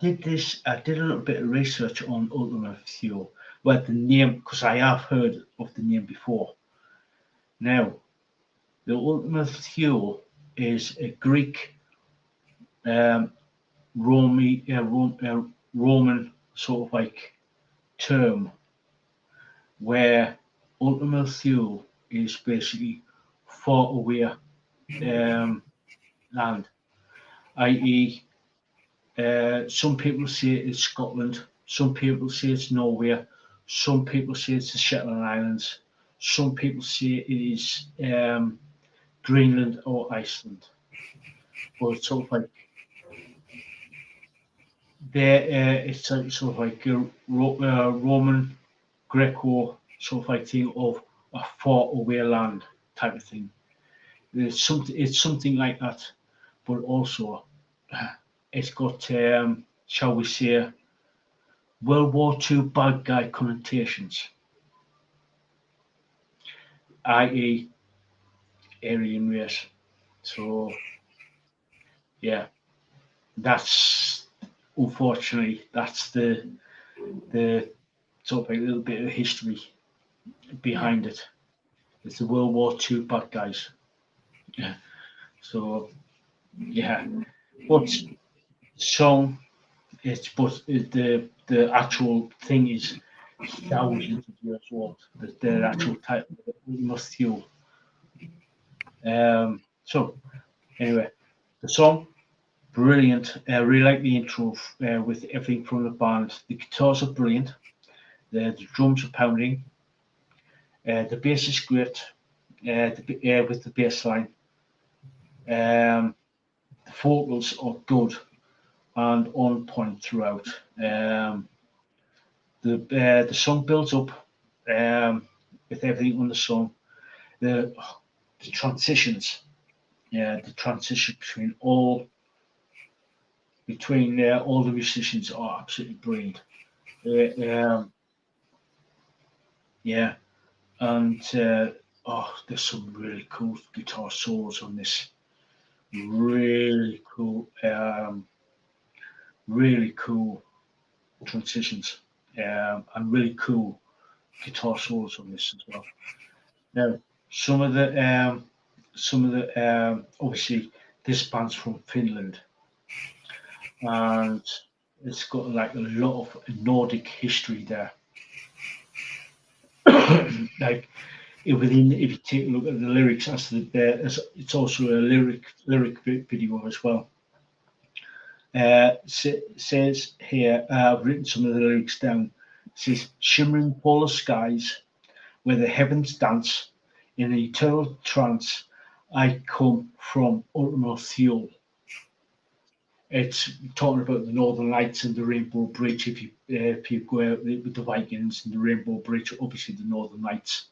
did a little bit of research on Ultima Thule, well, the name, because I have heard of the name before. Now, the Ultima Thule is a Greek, um, Roman sort of like term where Ultima Thule is basically far away land, i.e., some people say it's Scotland, some people say it's Norway, some people say it's the Shetland Islands, some people say it is Greenland or Iceland. But it's sort of like it's sort of like a Roman Greco sort of like thing of a far away land type of thing. It's something like that, but also it's got shall we say World War II bad guy connotations, i.e., Aryan race. So yeah, that's unfortunately that's the sort of a little bit of history Yeah. behind it. It's the World War II bad guys. Yeah. So yeah, but song the actual thing is thousands of years old. The actual title must fuel. So anyway, the song brilliant. I really like the intro with everything from the band. The guitars are brilliant. The drums are pounding. The bass is great. With the bass line. Um, the vocals are good and on point throughout. The song builds up with everything on the song. The the transitions, the transition between all the musicians are absolutely brilliant. Uh, um, yeah, And there's some really cool guitar solos on this. Really cool, really cool transitions, and really cool guitar solos on this as well. Now, some of the obviously this band's from Finland, and it's got like a lot of Nordic history there. Like within, if you take a look at the lyrics, it's also a lyric video as well. Says here, I've written some of the lyrics down. It says, shimmering polar skies where the heavens dance in an eternal trance. I come from ultima thule. It's talking about the Northern Lights and the Rainbow Bridge. If you go out with the Vikings and the Rainbow Bridge, obviously the Northern Lights,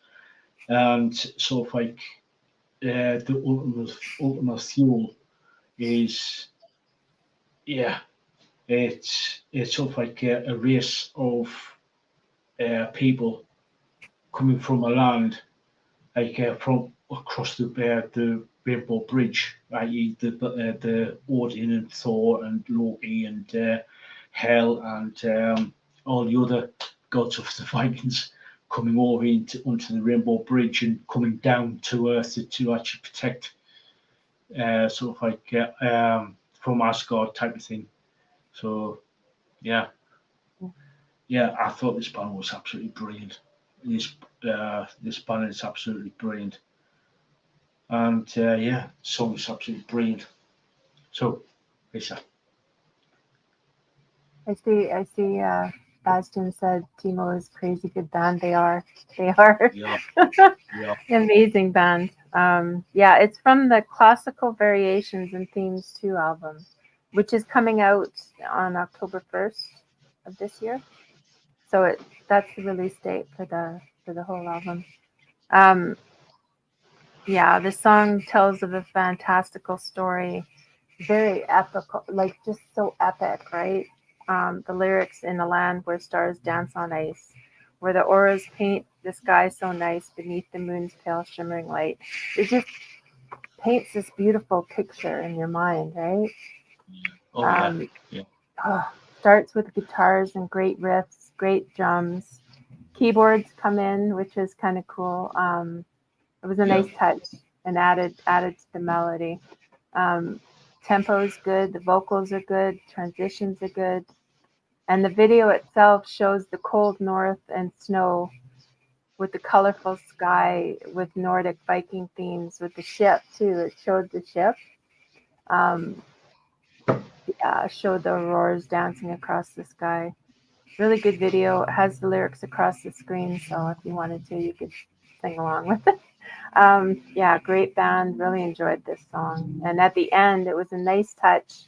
and sort of like the ultima thule is, yeah, it's sort of like a race of people coming from a land like from across the Rainbow Bridge, i.e. the Odin and Thor and Loki and Hel and all the other gods of the Vikings coming over onto the Rainbow Bridge and coming down to Earth to actually protect, sort of like from Asgard type of thing. So yeah, yeah, I thought this band was absolutely brilliant. This band is absolutely brilliant, and yeah, the song is absolutely brilliant. So, Lisa, I see. Bastion said Timo is crazy good band. They are. They are yeah, yeah, amazing band. Yeah, it's from the Classical Variations and Themes 2 album, which is coming out on October 1st of this year. So that's the release date for the whole album. Um, yeah, the song tells of a fantastical story, very epical, like just so epic, right? The lyrics in a land where stars dance on ice, where the auras paint the sky so nice beneath the moon's pale shimmering light. It just paints this beautiful picture in your mind, right? oh yeah, Um, yeah, oh, starts with guitars and great riffs, great drums. Keyboards come in, which is kind of cool. It was a yeah, nice touch and added to the melody. Um, Tempo is good, the vocals are good, transitions are good, and the video itself shows the cold north and snow with the colorful sky with Nordic Viking themes with the ship too. It showed the ship. Um, yeah, showed the auroras dancing across the sky. Really good video. It has the lyrics across the screen, so if you wanted to, you could sing along with it. Yeah, great band. Really enjoyed this song. And at the end, it was a nice touch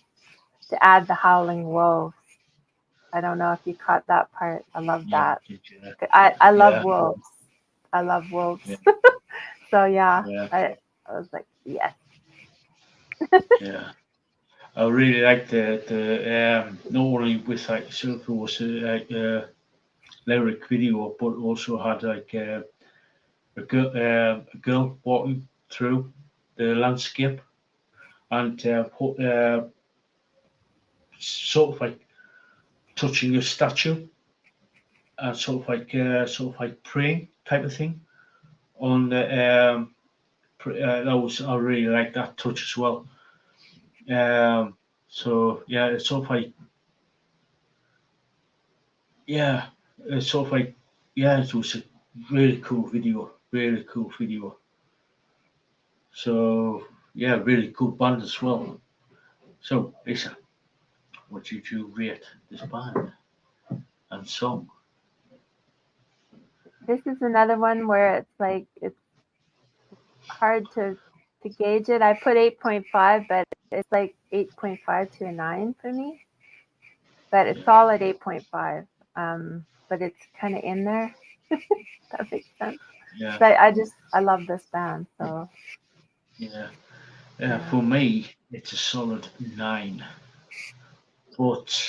to add the howling wolves. I don't know if you caught that part. I love yeah, that. yeah, I love yeah, wolves. I love yeah, wolves. So yeah, yeah, I was like, yes. yeah. I really like the not only with like sort of was like lyric video, but also had like a girl walking through the landscape and sort of like touching a statue and sort of like praying type of thing on the that was, I really like that touch as well. So yeah, it's sort of like, yeah, it's sort of like, yeah, it was a really cool video. So yeah, really cool band as well. So Lisa, what did you rate this band and song? This is another one where it's like it's hard to gauge it. I put 8.5, but it's like 8.5 to a 9 for me. But it's Yeah, all at 8.5. But it's kind of in there. That makes sense. yeah, But I love this band. So yeah, yeah. yeah, For me, it's a solid 9. But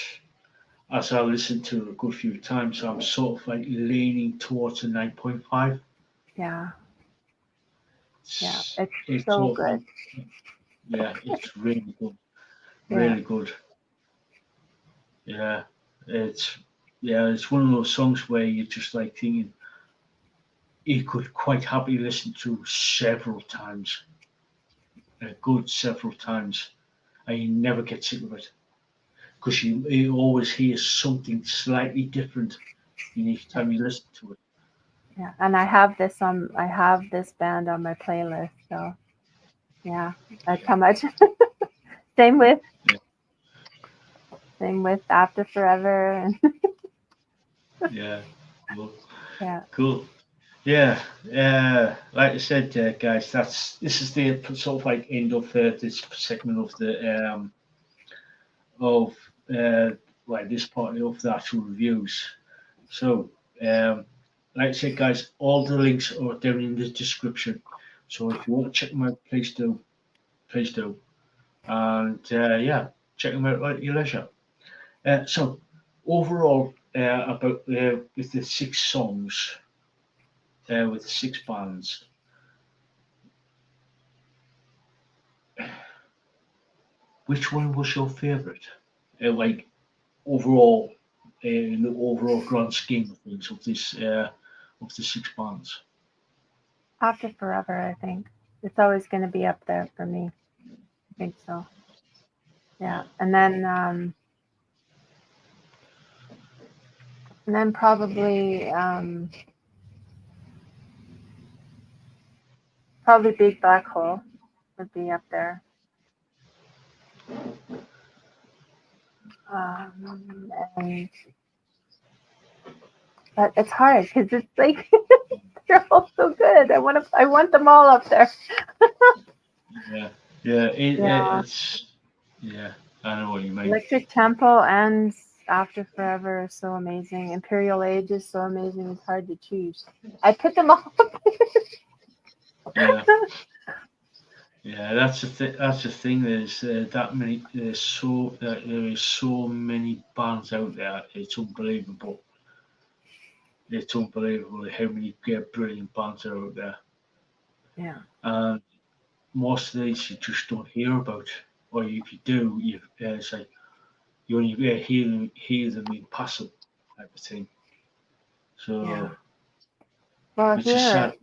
as I listened to it a good few times, I'm sort of like leaning towards a 9.5. Yeah. Yeah. It's It's so all, good. yeah, it's really good, Yeah. really good. Yeah, it's it's one of those songs where you're just like thinking you could quite happily listen to several times, a good several times, and you never get sick of it because you always hear something slightly different in each time you listen to it. Yeah. And I have this band on my playlist. So yeah, that's how much. same with Yeah, same with After Forever and yeah, cool, yeah. cool. Yeah, like I said, guys, this is the sort of like end of this segment of the of uh, like this part of the actual reviews. So, like I said, guys, all the links are down in the description. So if you want to check them out, please do, please do, and yeah, check them out at your leisure. So overall, about with the 6 songs, with the 6 bands. Which one was your favourite? Like overall, in the overall grand scheme of things of the 6 bands. After Forever, I think. It's always gonna be up there for me. I think so. Yeah. Yeah, And then probably Big Black Hole would be up there. And but it's hard because it's like they're all so good. I want them all up there. yeah, yeah. Yeah. It's yeah. I know what you mean. Electric Temple and After Forever is so amazing. Imperial Age is so amazing. It's hard to choose. I put them all up Yeah, there. yeah. That's the thing. There's that many. There is so many bands out there. It's unbelievable. It's unbelievable how many brilliant bands are out there. Yeah. And most of these you just don't hear about, or if you do, it's like you only hear them in passing type of thing. Yeah. So, Well, which is sad.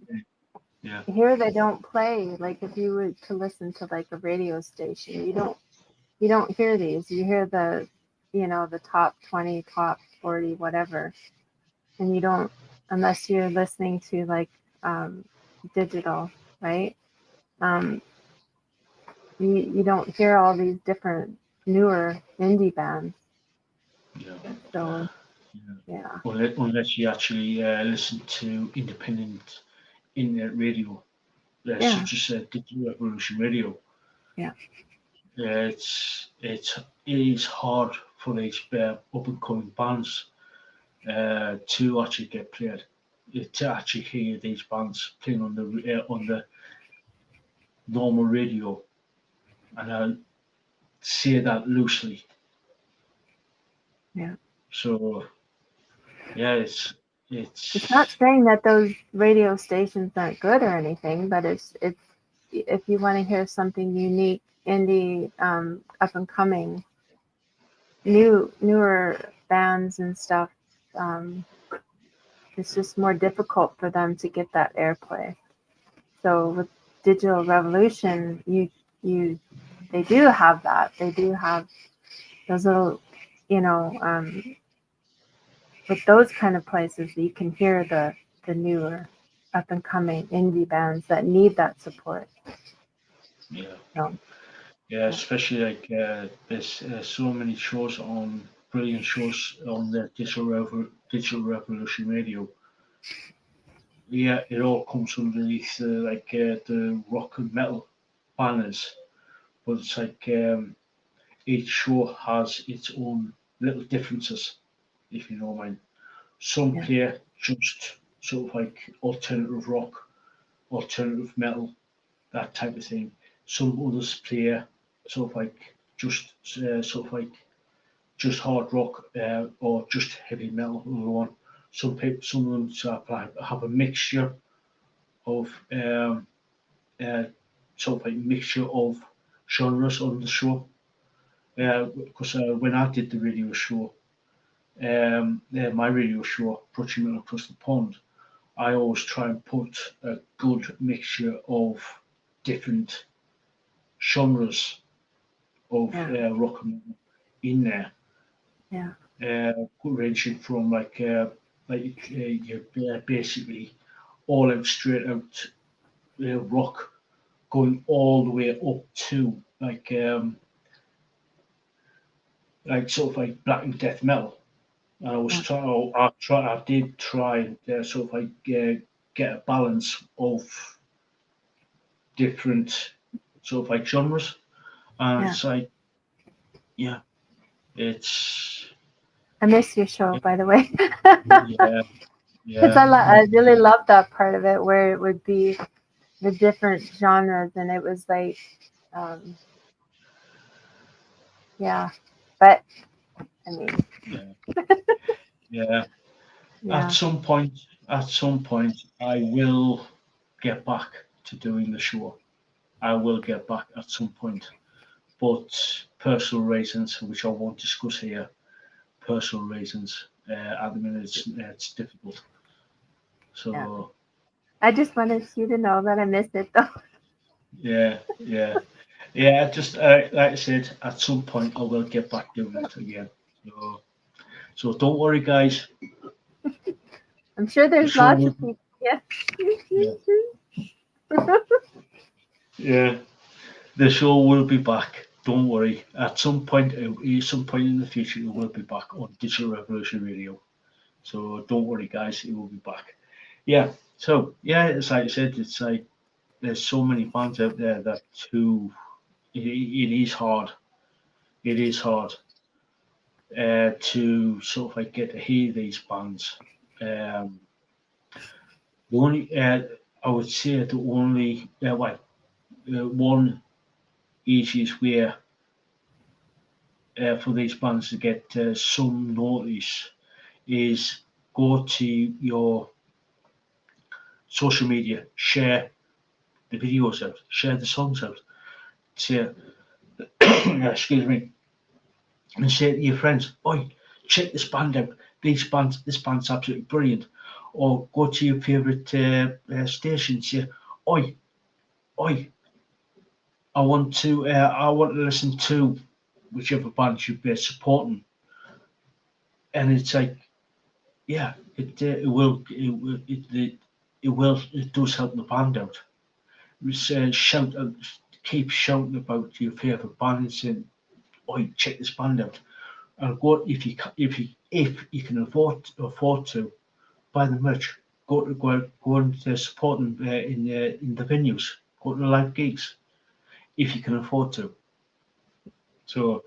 Yeah, here they don't play. Like if you were to listen to like a radio station, you don't hear these. You hear the top 20, top 40, whatever, and you don't unless you're listening to like um, digital, right? Um, you don't hear all these different newer indie bands. yeah, So yeah. yeah, Unless you actually listen to independent internet radio, yeah, such as Digital Revolution Radio. yeah, It is hard for these up and coming bands to actually get played, to actually hear these bands playing on the normal radio, and I say that loosely. yeah. So yeah, It's not it's saying that those radio stations aren't good or anything, but it's if you want to hear something unique, indie, up and coming, newer bands and stuff, um, it's just more difficult for them to get that airplay. So with Digital Revolution, you they do have that. They do have those little, you know, with those kind of places, you can hear the newer up and coming indie bands that need that support. yeah, So yeah, yeah, especially like there's so many shows on brilliant shows on the Digital Revolution Radio. Yeah, it all comes underneath the rock and metal banners, but it's like each show has its own little differences, if you know what I mean. Some yeah, play just sort of like alternative rock, alternative metal, that type of thing. Some others play sort of like sort of like just hard rock or just heavy metal. Another one. Some of them sort of have a mixture of sort of like mixture of genres on the show. Because when I did the radio show, my radio show, Approaching Across the Pond, I always try and put a good mixture of different genres of rock and roll in there. Ranging from you're basically all out straight out rock, going all the way up to sort of like black and death metal. And I did try and sort of get a balance of different sort of like genres, and it's like, yeah, it's. I miss your show, by the way. Yeah, Because I really loved that part of it where it would be the different genres, and it was like, but I mean, yeah. At some point, I will get back to doing the show. I will get back at some point, but personal reasons, which I won't discuss here, personal reasons. At the minute, it's difficult. So. I just wanted you to know that I missed it, though. Yeah. Just like I said, at some point I will get back doing it again. So don't worry, guys. I'm sure there's lots of people. Yeah. The show will be back. Don't worry. At some point in the future, it will be back on Digital Revolution Radio. So don't worry, guys. It will be back. Yeah. So yeah, it's like I said. It's like there's so many bands out there that it is hard. It is hard to sort of like get to hear these bands. The only I would say the only one easiest way for these bands to get some notice is go to your social media, share the videos out, share the songs out, say, excuse me, and say to your friends, "Oi, check this band out. This band's absolutely brilliant." Or go to your favourite station, say, "Oi, I want to listen to whichever band you've been supporting," and it's like, yeah, it does help the band out. Shout out, keep shouting about your favourite band and saying, "Oi, check this band out," and go if you can afford to buy the merch. Go and support them in the venues. Go to the live gigs if you can afford to. So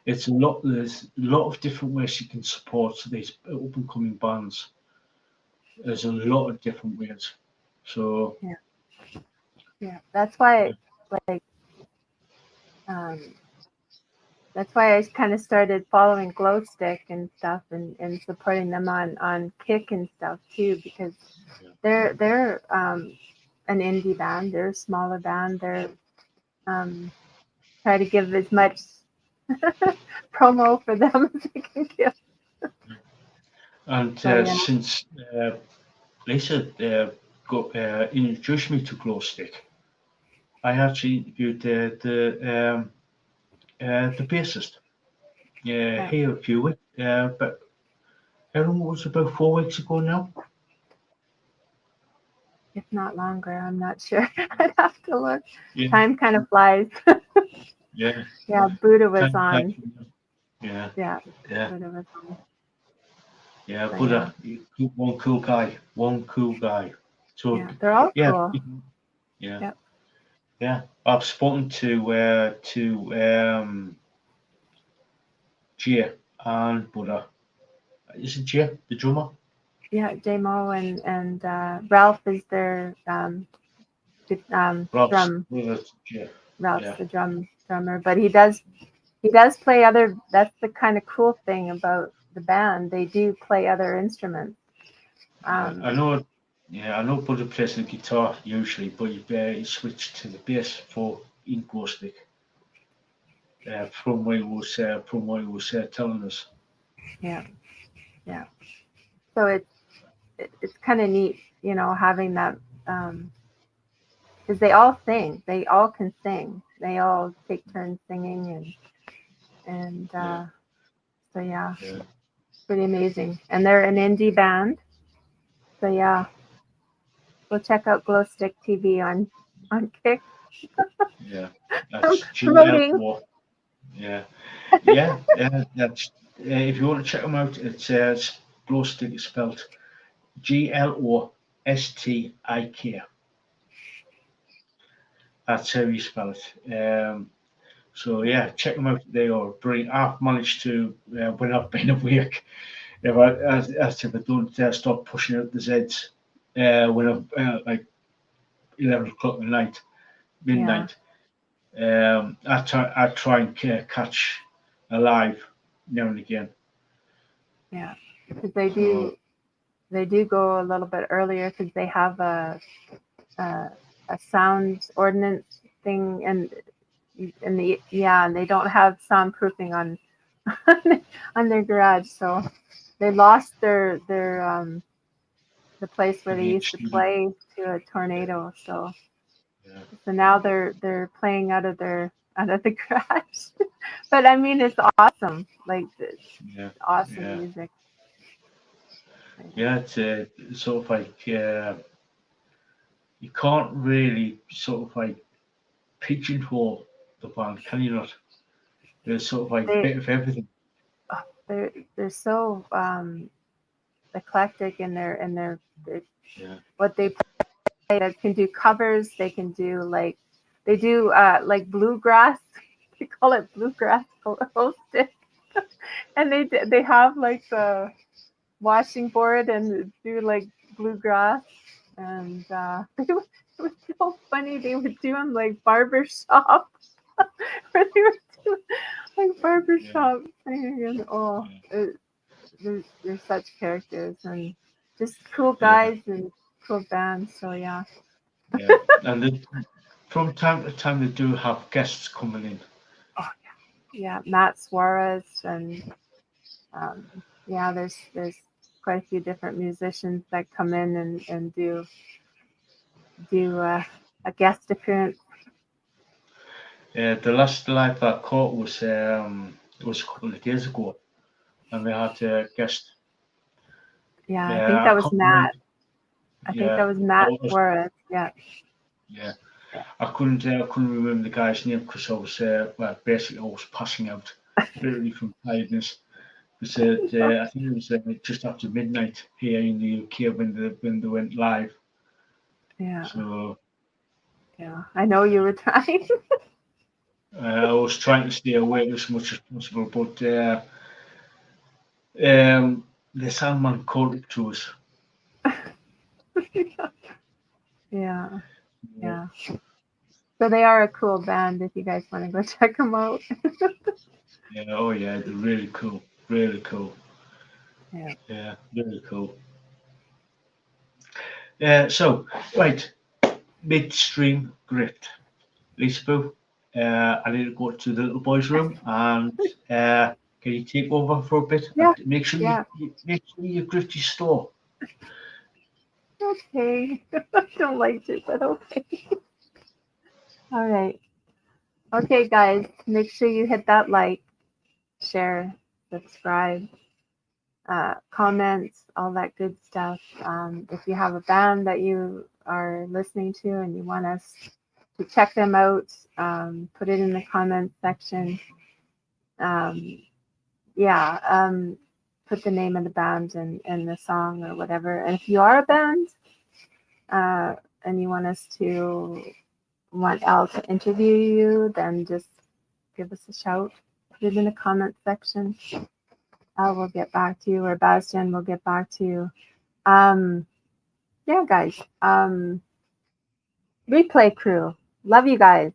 it's there's a lot of different ways you can support these up and coming bands. There's a lot of different ways. So that's why that's why I kind of started following Glow Stick and stuff and supporting them on Kick and stuff too, because they're an indie band. They're a smaller band. They're try to give as much promo for them as I can give. And since Lisa introduced me to Glow Stick, I actually interviewed the bassist here a few weeks, but how long was it? About 4 weeks ago now? If not longer, I'm not sure. I'd have to look. Time kind of flies. Yeah, Buddha was on. Yeah. Buddha was on. Yeah, Buddha, one cool guy. So they're all cool. Yeah. I've spoken to Jay and Buddha. Is it Jay, the drummer? Yeah, J-Mo and Ralph is their drum. Ralph's the drummer, but he does play other. That's the kind of cool thing about the band. They do play other instruments. I know Yeah, I know Buddy plays the guitar usually, but he switched to the bass for in Ghost Stick. From what he was telling us. Yeah, yeah. So it's kind of neat, having that, because they all sing. They all can sing. They all take turns singing, and Yeah, so yeah, yeah, pretty amazing. And they're an indie band. So yeah, go check out Glow Stick TV on Kick. yeah. I'm That's promoting. GL4. Yeah, yeah. That's if you want to check them out, it's Glow Stick is spelled GLOSTIK. That's how you spell it. So yeah, check them out. They are brilliant. I've managed to when I've been awake, if I don't stop pushing out the Zeds when I'm like 11 o'clock at night, Yeah, midnight. I try and catch alive now and again. yeah. Because So they do go a little bit earlier because they have a a sound ordinance thing, and and they don't have soundproofing on on their garage, so they lost their the place where they the used to studio, play to a yeah, tornado. yeah, So now they're playing out of the garage. But I mean, it's awesome. Like it's yeah, awesome yeah, music. yeah. It's sort of like you can't really sort of like pigeonhole the band, can you not? There's sort of like a They bit of everything. they're so eclectic in their Yeah, what they play. They can do covers. They can do they do like bluegrass. They call it bluegrass hosted, and they have like the washing board and do like bluegrass, and it was so funny. They would do them like barber shop, where they would do like barber yeah, shop singing, and yeah, they're such characters and just cool yeah, guys and cool bands. So yeah. yeah. And then from time to time they do have guests coming in. Oh yeah, Matt Suarez and um, yeah, there's quite a few different musicians that come in and do a guest appearance. The last live I caught was a couple of days ago, and they had a guest. Yeah, I think Yeah, that I was can't remember. Matt. I think that Yeah, was I Matt was. Suarez. Yeah, Yeah, yeah. I couldn't remember the guy's name because I was well, basically I was passing out literally from tiredness. Because I think it was just after midnight here in the UK when they went live. Yeah, So yeah. I know you were trying. I was trying to stay awake as much as possible, but the Sandman called it to us. Yeah, Uh, yeah. So they are a cool band if you guys want to go check them out. yeah, oh yeah, they're really cool, really cool. Yeah. Yeah, really cool. So right, midstream grit. Lisa Boo, I need to go to the little boy's room and can you take over for a bit and Yeah, yeah. make sure you grit your store. Okay. I don't like it, but okay. All right. Okay, guys. Make sure you hit that like, share, subscribe, comments, all that good stuff. If you have a band that you are listening to and you want us to check them out, put it in the comments section. Um, yeah, put the name of the band and the song or whatever. And if you are a band uh, and you want us to want Al to interview you, then just give us a shout. Put it in the comment section. Al will get back to you, or Bastian will get back to you. Um, yeah, guys. Replay crew, love you guys.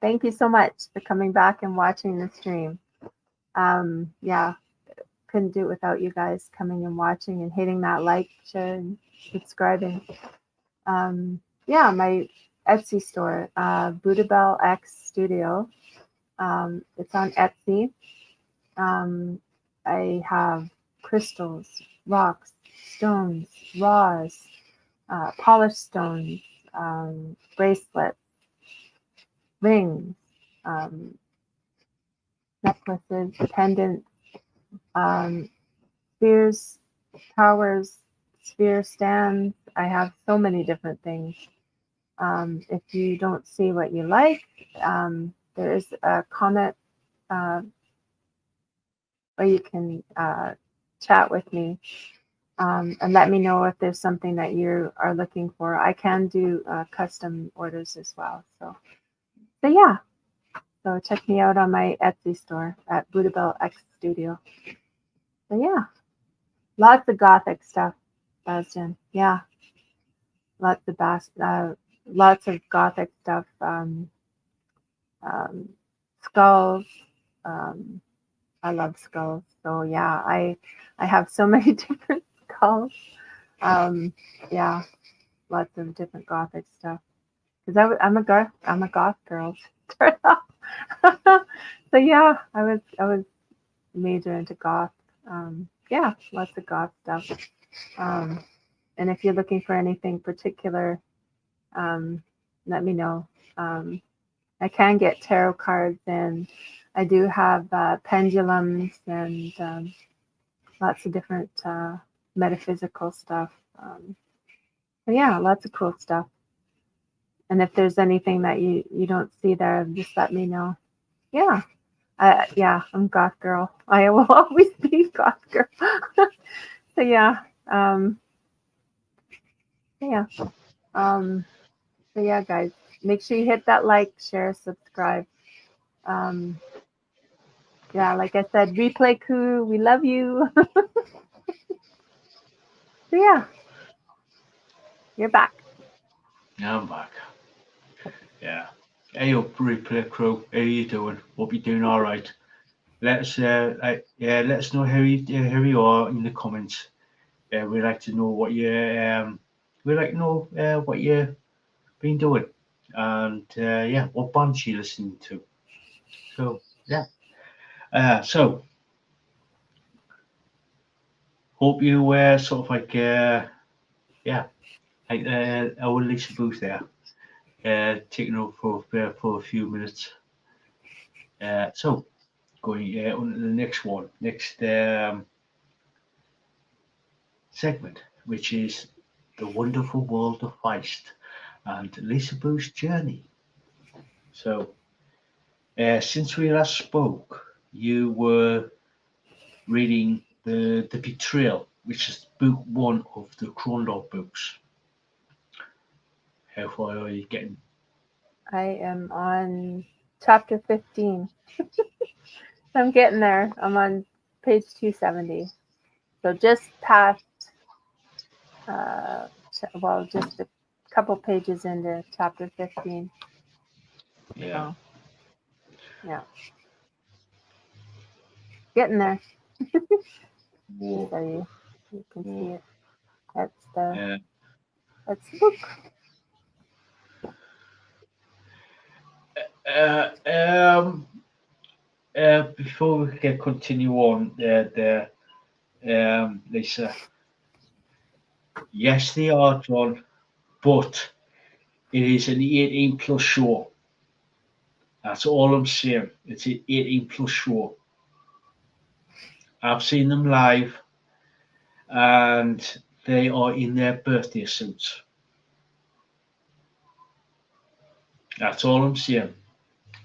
Thank you so much for coming back and watching the stream. Yeah, couldn't do it without you guys coming and watching and hitting that like, share, and subscribing. Yeah, my Etsy store, Buddha Bell X Studio. It's on Etsy. I have crystals, rocks, stones, raws, polished stones, bracelets, rings, necklaces, pendants, spheres, towers, sphere stands. I have so many different things. If you don't see what you like, there is a comment where you can chat with me and let me know if there's something that you are looking for. I can do custom orders as well. So yeah. So check me out on my Etsy store at Buddha Bell X Studio. So yeah, lots of gothic stuff, Bastion. Yeah, lots of lots of gothic stuff. Skulls. I love skulls. So yeah, I have so many different skulls. Yeah, lots of different gothic stuff. Because I'm a goth girl. So yeah, I was major into goth. Yeah, lots of goth stuff. And if you're looking for anything particular, let me know. I can get tarot cards, and I do have pendulums and lots of different metaphysical stuff. But yeah, lots of cool stuff. And if there's anything that you don't see there, just let me know. Yeah. Yeah, I'm goth girl. I will always be goth girl. So yeah. Yeah. So yeah, guys, make sure you hit that like, share, subscribe. Yeah, like I said, replay crew, we love you. So yeah, you're back. Yeah, I'm back. Yeah. Hey up, replay crew. How you doing? Hope you're doing all right. Let us let us know how you are in the comments. We'd like to know what we'd like to know what you've been doing, and yeah, what bands you listening to. So yeah. So hope you sort of like yeah, like our Lisaboo there, taking over for a few minutes. So going on to the next one, next segment, which is the wonderful world of Feist and Lisaboo's journey. So since we last spoke, you were reading the Betrayal, which is book one of the Krondor books. How far are you getting? I am on chapter 15. So I'm getting there. I'm on page 270. So just past, well, just a couple pages into chapter 15. Yeah. So, yeah. Getting there. More. So you can More. see it. That's the book. Before we can continue on, Lisa, yes, they are John, but it is an 18 plus show. That's all I'm saying. It's an 18 plus show. I've seen them live, and they are in their birthday suits. That's all I'm saying.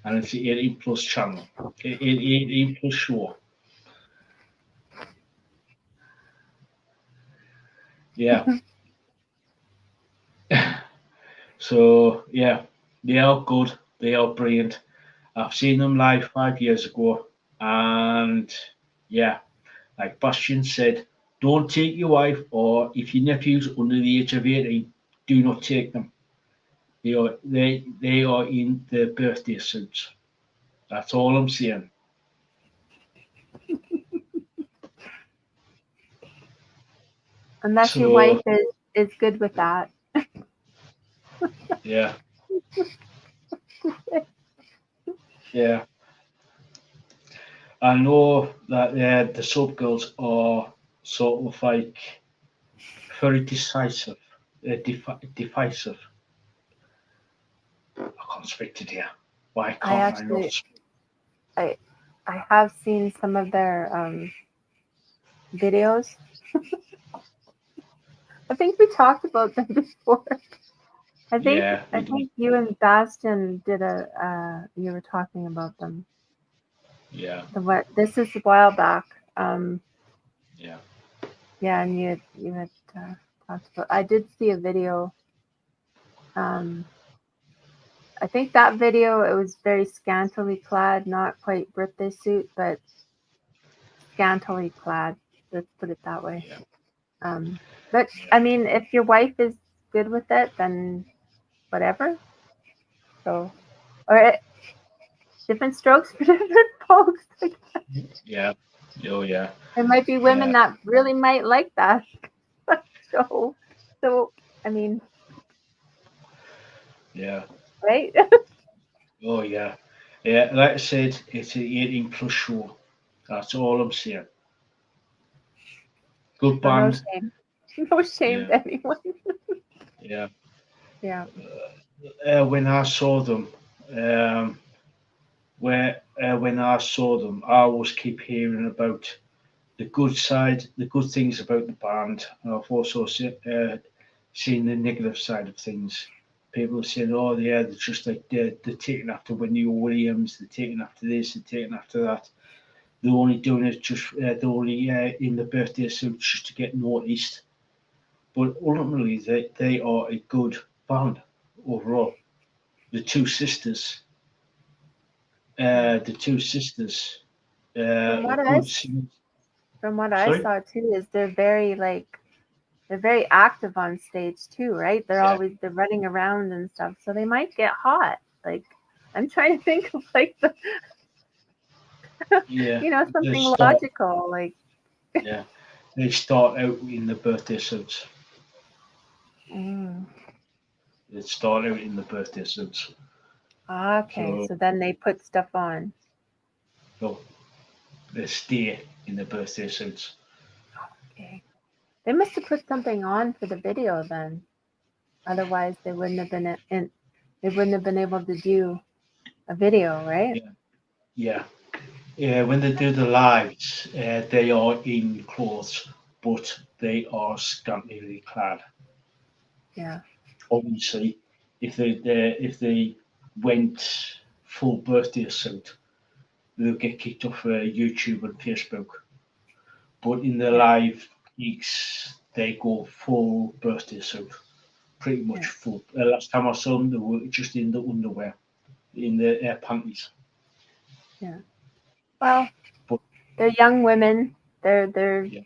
And it's the 18 plus channel, 18 plus show. Yeah. So yeah, they are good. They are brilliant. I've seen them live 5 years ago, and yeah, like Bastian said, don't take your wife or if your nephew's under the age of 18, do not take them. They are in their birthday suits. That's all I'm saying. Unless your So wife is good with that. yeah, yeah. I know that the sub girls are sort of like very decisive, divisive. I can't speak today. Why I can't I not? actually I I have seen some of their videos. I think we talked about them before. I think Yeah, I we do. think you and Bastion did a you were talking about them. Yeah, The what this is a while back. yeah, Yeah, and you had talked about. I did see a video. Um, I think that video it was very scantily clad, not quite birthday suit, but scantily clad. Let's put it that way. yeah, But I yeah, mean, if your wife is good with it, then whatever. So, or different strokes for different folks. Like, yeah. Oh yeah, there might be women yeah, that really might like that. so, so I mean, yeah. right? Oh yeah, yeah. Like I said, it's an 18 plus show. That's all I'm saying. Good So no band. shame, no shame Yeah, to anyone. yeah. Yeah, When I saw them, um, when I saw them, I always keep hearing about the good side, the good things about the band, and I've also seen the negative side of things. People saying, "Oh, yeah, they're just like they're taking after Wendy Williams, they're taking after this, they're taking after that. They're only doing it just they're only in the birthday suit just to get noticed." But ultimately, they are a good band overall. The two sisters, yeah. the two sisters, From what I good singers. from what I Sorry. saw too is they're very active on stage too, right? Yeah, They're running around and stuff, so they might get hot. Like I'm trying to think of like the yeah. They something start. logical. Like Yeah, they start out in the birthday suits. mm, They start out in the birthday suits. okay, So so then they put stuff on. no, they stay in the birthday suits. Okay, they must have put something on for the video then. Otherwise, they wouldn't have been able to do a video, right? Yeah, yeah, yeah. When they do the lives, they are in clothes, but they are scantily clad. Yeah, Obviously, if they went full birthday suit, they'll get kicked off YouTube and Facebook. But in the yeah, live gigs, they go full birthday suit, pretty much yeah, full. Last time I saw them, they were just in the underwear, in the panties. yeah. Well, But they're young women. They're yeah,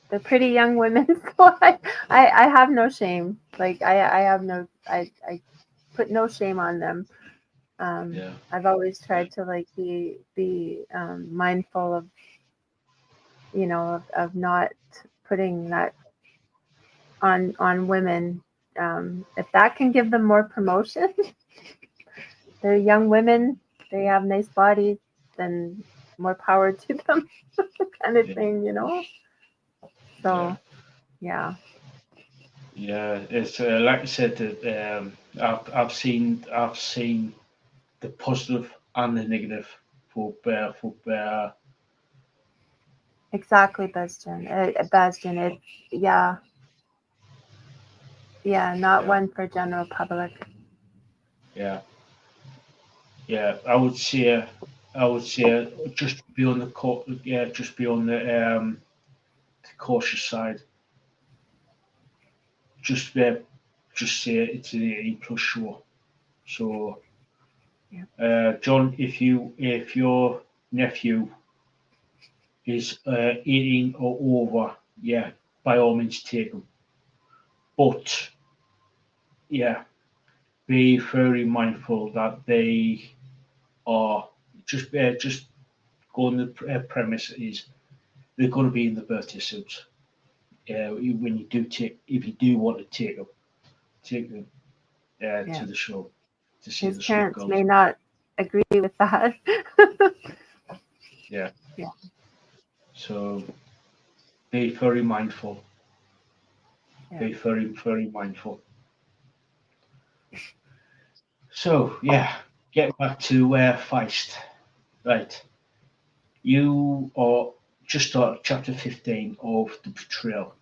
they're pretty young women, so I have no shame. Like I have no I put no shame on them. yeah, I've always yeah, tried to like be mindful of of not putting that on women. If that can give them more promotion, they're young women. They have nice bodies. Then more power to them, kind of yeah, thing. yeah, So yeah, yeah. It's like I said, I've seen the positive and the negative for exactly, Bastion. Bastion. It yeah, yeah, not yeah, one for general public. yeah, yeah. I would say just be on the yeah, just be on the cautious side. Just say it's an 18 plus show. So, Yeah, John, if your nephew is 18 or over, yeah, by all means take him. But yeah, be very mindful that they are just go on the premise is they're going to be in the birthday suits. when you do take, if you do want to take them Yeah. to the show to see His the parents Sluggold. may not agree with that. Yeah. Yeah. So be very mindful. Yeah. Be very, very mindful. So yeah, get back to Feist. Right. You are just started chapter 15 of the Betrayal.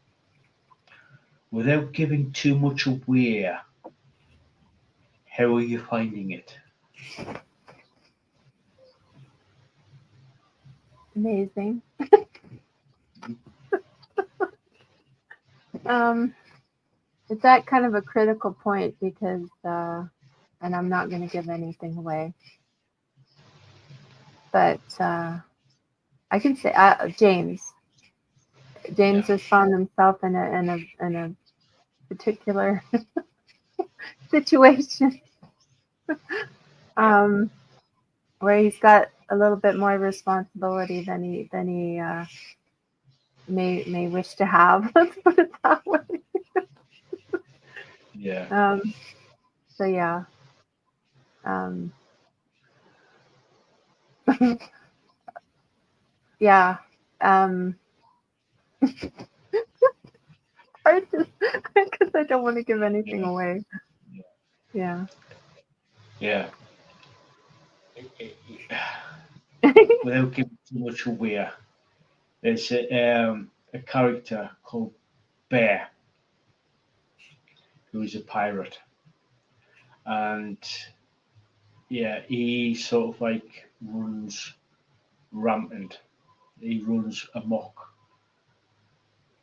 Without giving too much away, how are you finding it? Amazing. It's at kind of a critical point because, and I'm not going to give anything away, but I can say James. James Yeah. has found himself in a particular situation Yeah. where he's got a little bit more responsibility than he may wish to have. Let's put it that way. Yeah. Um, so yeah. Um, yeah. Um, hard to because I don't want to give anything Yeah. away. Yeah. Yeah. Without giving too much away, there's a character called Bear who is a pirate, and yeah, he sort of like runs rampant. He runs amok,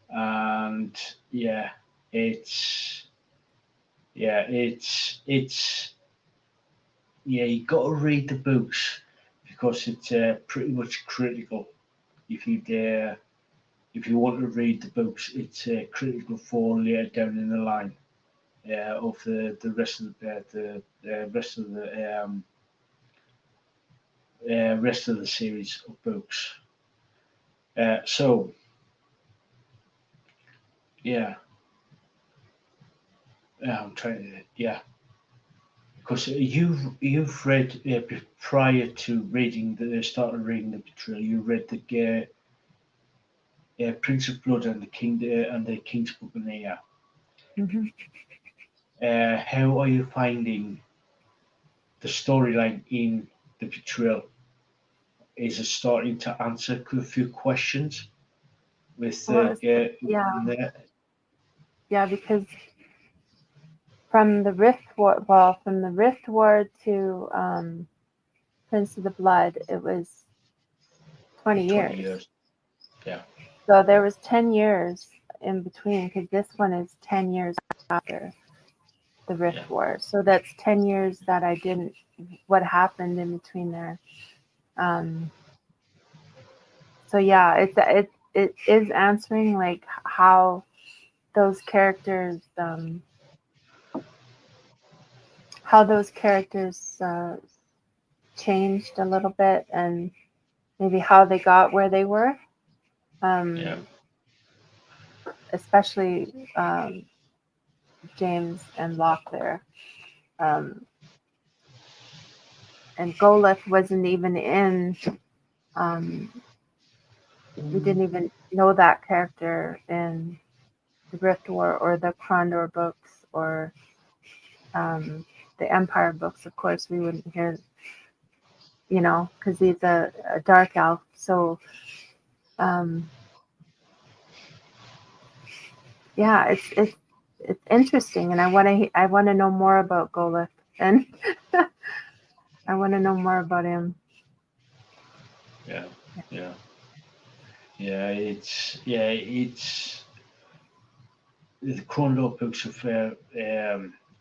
and yeah, it's it's yeah. You got to read the books because it's pretty much critical. If you dare, if you want to read the books, it's critical for later down in the line of the rest of the rest of the series of books. So yeah, I'm trying to yeah. Because you've read prior to reading the started reading the Betrayal, you read the Prince of Blood and the King's Book and Air. Hmm. How are you finding the storyline in the Betrayal? Is it starting to answer a few questions with Well, yeah, the yeah, because from the Rift War, well, from the Rift War to Prince of the Blood, it was 20 20 years. years? Yeah, So there was 10 years in between because this one is 10 years after the yeah, Rift War. So that's 10 years that I didn't, what happened in between there. Um, so yeah, it is answering like how those characters, how those characters changed a little bit and maybe how they got where they were. yeah, Um, especially James and Locke there. Um, and Goleth wasn't even in. Um, we didn't even know that character in the Rift War or the Krondor books or the Empire books. Of course, we wouldn't hear, because he's a dark elf. So yeah, it's interesting, and I want to know more about Goleth, and I want to know more about him. yeah, yeah, yeah. It's the Crondor books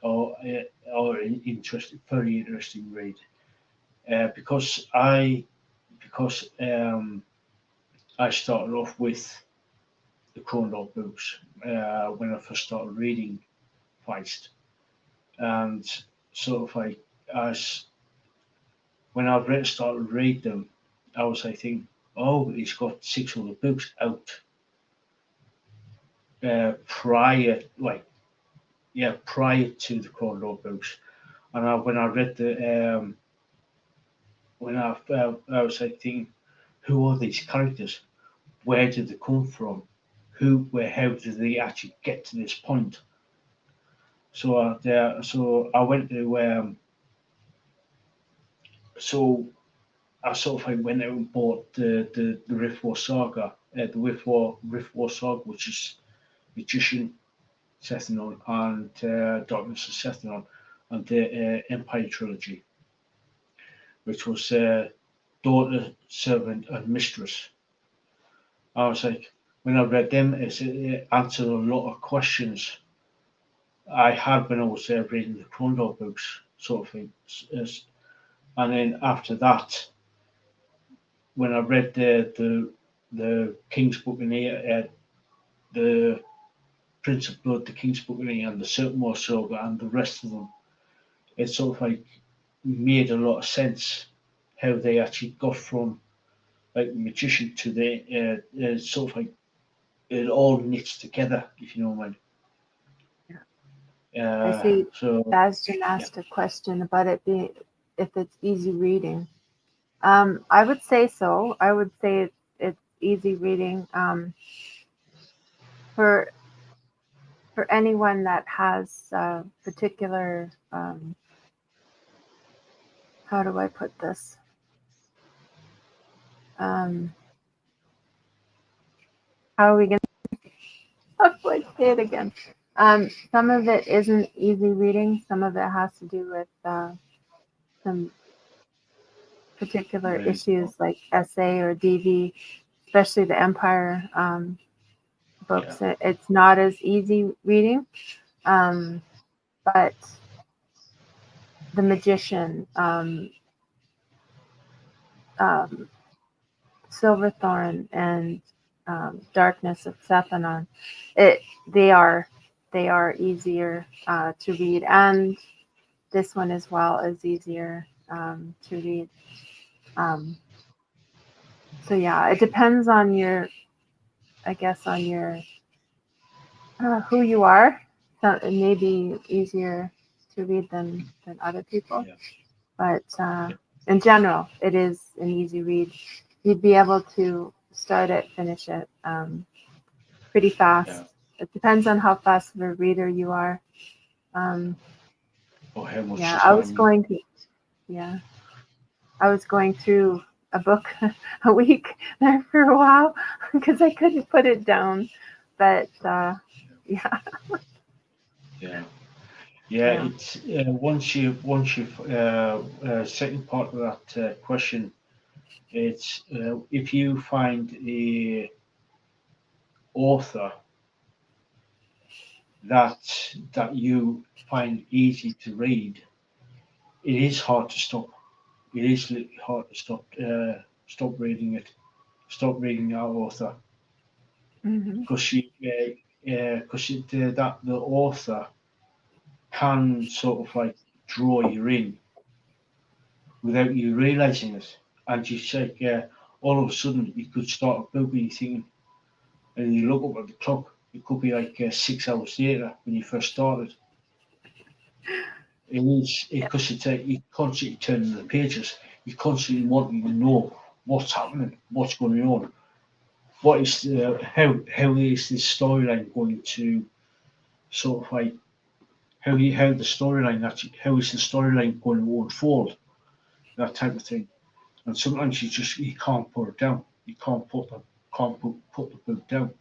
are interesting, very interesting read. Because I started off with the Crondor books when I first started reading Feist, and sort of like as when started read them, I was like thinking, oh, he's got 6 other books out, prior, prior to the Cronenberg books. And when I read I was like thinking, who are these characters? Where did they come from? How did they actually get to this point? So I went to so I sort of like went out and bought the Rift War Saga, Rift War Saga, which is Magician Sethinon and Darkness of Sethinon, and the Empire trilogy, which was Daughter, Servant, and Mistress. I was like, when I read them, it answered a lot of questions I had when I was reading the Cronenberg books, sort of thing. And then after that, when I read the King's Book and the Prince of Blood, the King's Book and the Silkmoor Saga, and the rest of them, it sort of like made a lot of sense how they actually got from like the magician to the sort of like it all knits together, if you know what I mean. I see So Bastion yeah, asked a question about it being if it's easy reading. I would say so. I would say it's easy reading. For anyone that has particular how do I put this? How are we going to how do I say it again? Some of it isn't easy reading. Some of it has to do with some particular really, issues like SA or DV, especially the Empire books. yeah, It's not as easy reading, but the Magician, Silverthorn, and Darkness of Sethanon, they are easier to read, and this one as well is easier to read. So yeah, it depends on your, I guess, on your who you are. So it may be easier to read than other people, yeah, but in general, it is an easy read. You'd be able to start it, finish it pretty fast. yeah. It depends on how fast of a reader you are. Um, Or how much yeah, time you. I was going through a book a week there for a while because I couldn't put it down. But yeah, Yeah, yeah. yeah. It's once you've second part of that question. It's if you find a author that you find easy to read, it is hard to stop. It is literally hard to stop reading it. Stop reading that author Hmm. because the author can sort of like draw you in without you realizing it, and you say, all of a sudden you could start a book and you're thinking, and you look up at the clock, it could be like 6 hours later when you first started. It is because you constantly turning the pages, you constantly wanting to know what's happening, what's going on, what is how is this storyline going to sort of like how the storyline actually how is the storyline going to unfold, that type of thing. And sometimes you can't put it down. You can't put the book down.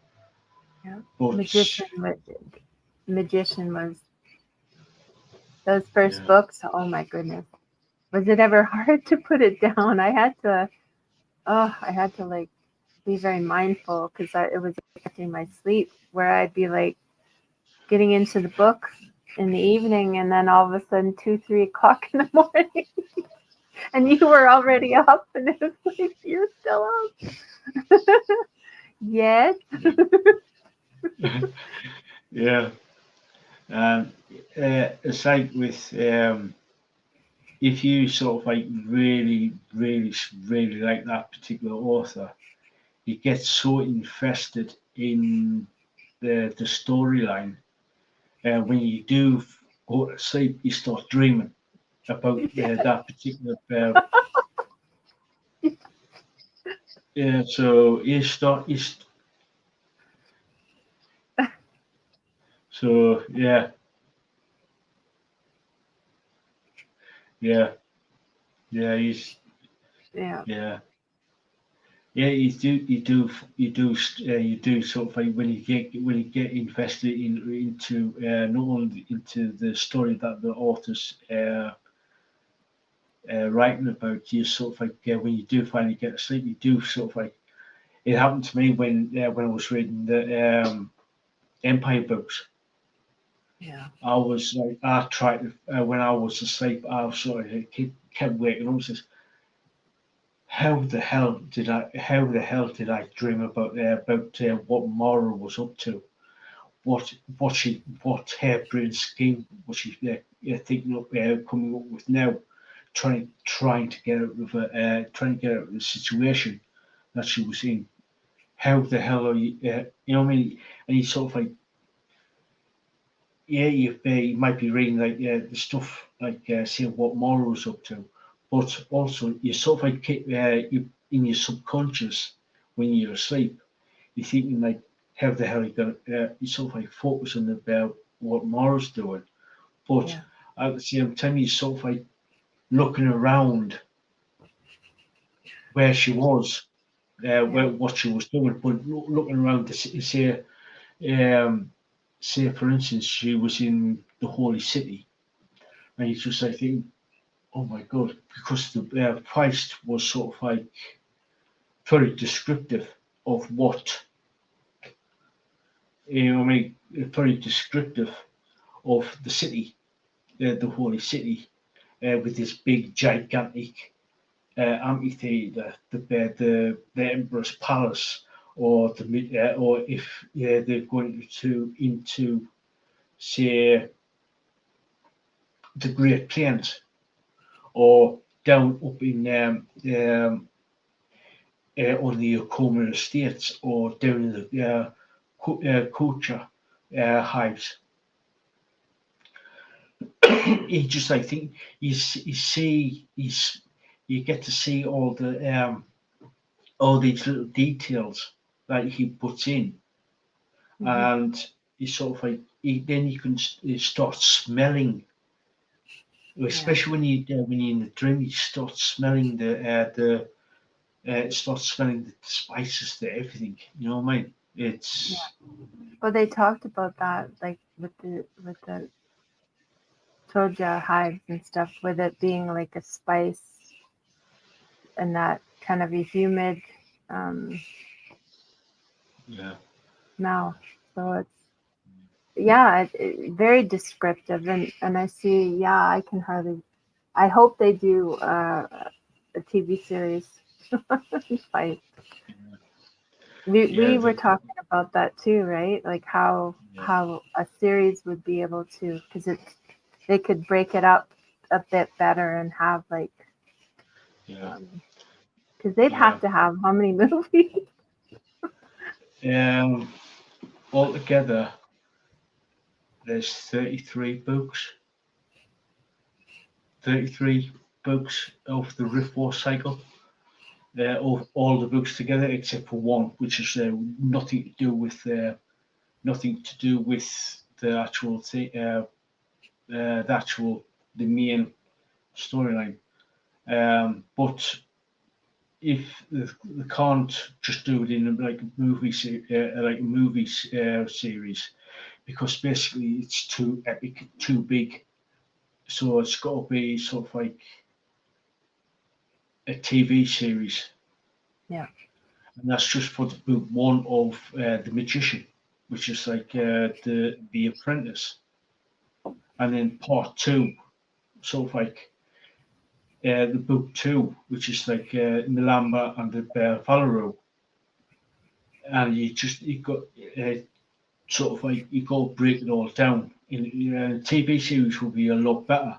Yeah. But Magician was those first yeah, books. Oh my goodness, was it ever hard to put it down? I had to like be very mindful because it was affecting my sleep. Where I'd be like getting into the book in the evening, and then all of a sudden 2, 3 o'clock in the morning, and you were already up, and it was like you're still up. Yes. yeah. Um, it's like with if you sort of like really like that particular author, you get so invested in the storyline. When you do go to sleep, you start dreaming about that particular. Yeah, so you start. So yeah, yeah, Yeah. yeah. Yeah, you do sort of like when you get invested into not only into the story that the author's writing about, you sort of like when you do finally get to sleep, you do sort of like it happened to me when I was reading the Empire books. Yeah. I was like I tried to, when I was asleep, I was sort of kept waking up and says, how the hell did I dream about what Mara was up to? What harebrained scheme was she thinking of coming up with now, trying to get out of trying to get out of the situation that she was in. How the hell are you? You know what I mean? And you sort of like, yeah, you might be reading like the stuff like seeing what Mara was up to, but also you sort of like you in your subconscious when you're asleep, you're thinking like, how the hell are you gonna? You sort of like focusing about what Mara's doing, but Yeah. at the same time you're sort of like looking around where she was, where what she was doing, but looking around to um, say for instance she was in the holy city, and you just like think, oh my god, because the Feist was sort of like very descriptive of what you know. What I mean, very descriptive of the city, the holy city, with this big gigantic amphitheater, the emperor's palace, or or if they're going to into say the Great Plains, or down up in on the Coleman Estates, or down in the culture hives. You just I think you see you get to see all these little details that he puts in, Mhm. and you sort of like then you can start smelling, Yeah. especially when you're in the dream, you start smelling start smelling the spices, the everything. You know what I mean? Yeah. It's Well, they talked about that, like with the toja hives and stuff, with it being like a spice and that kind of a humid um, yeah, smell. So it's very descriptive, and I see. Yeah, I can hardly. I hope they do a TV series. Like, yeah, we were talking about that too, right? Like yeah, how a series would be able to, because they could break it up a bit better and have like, yeah, because they'd yeah. have to have how many movies? Um, altogether, there's 33 books of the Rift War cycle. Of all the books together except for one, which is nothing to do with the actual the actual the main storyline. But if they can't just do it in like a movie series, because basically it's too epic, too big. So it's got to be sort of like a TV series, Yeah. and that's just for the book one of the Magician, which is like the Apprentice, and then part two, sort of like the book two, which is like Milamba and the Valero, and you got sort of like you got to break it all down. The TV series will be a lot better.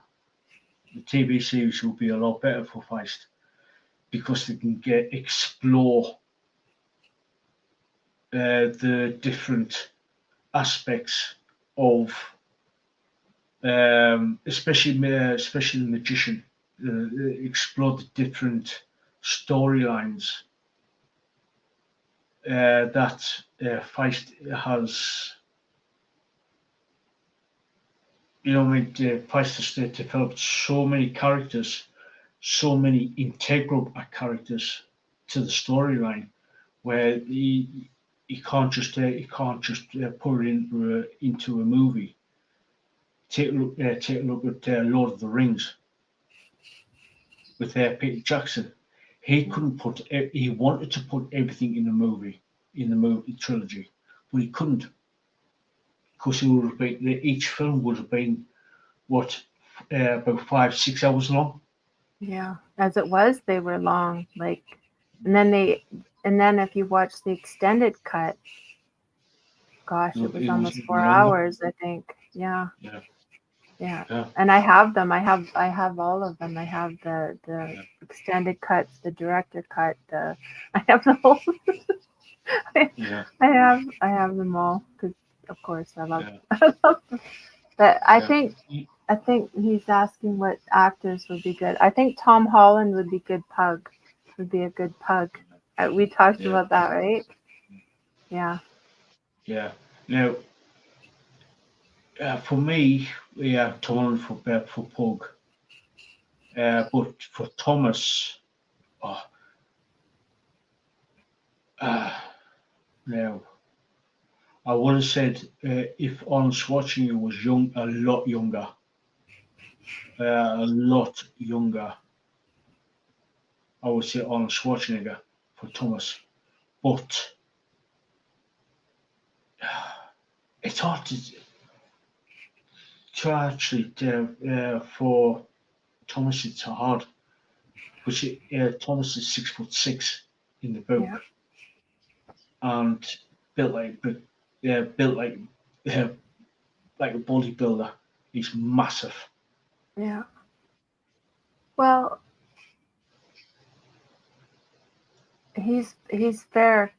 The TV series will be a lot better for Feist because they can explore the different aspects of, especially the magician, explore the different storylines that Feist has. Feist has developed so many characters, so many integral characters to the storyline, where he can't just put it into a movie. Take a look at Lord of the Rings with Peter Jackson. He couldn't put. He wanted to put everything in the movie trilogy, but he couldn't, because each film would have been what, about 5-6 hours long. Yeah, as it was, they were long. Like, and then if you watch the extended cut, gosh, it was almost 4 hours, I think. Yeah. Yeah. And I have them. I have all of them. I have the extended cuts, the director cut. I have the whole. I have them all because, of course, I love. I love them. But I think he's asking what actors would be good. I think Tom Holland would be good. Pug would be a good Pug. We talked about that, right? Yeah. Yeah. Now, for me, Tom Holland for Pug. But for Thomas, now, I would have said if Arnold Schwarzenegger was a lot younger, I would say Arnold Schwarzenegger for Thomas. But it's hard to actually for Thomas. It's hard, because Thomas is 6'6" in the book, and built like like a bodybuilder. He's massive. Yeah. Well, he's fair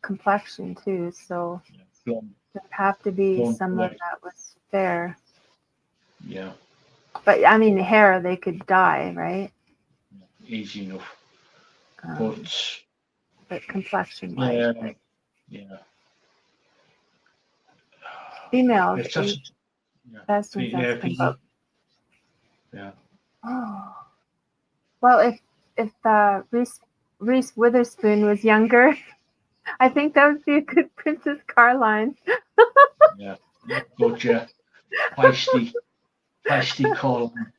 complexion too, so there'd have to be someone that was fair. Yeah. But I mean, hair, they could dye, right? Easy enough. But complexion wise. Yeah. Female. Yeah. Oh. Well, if Reese Witherspoon was younger, I think that would be a good Princess Caroline. Yeah. Gotcha. Feisty Caroline.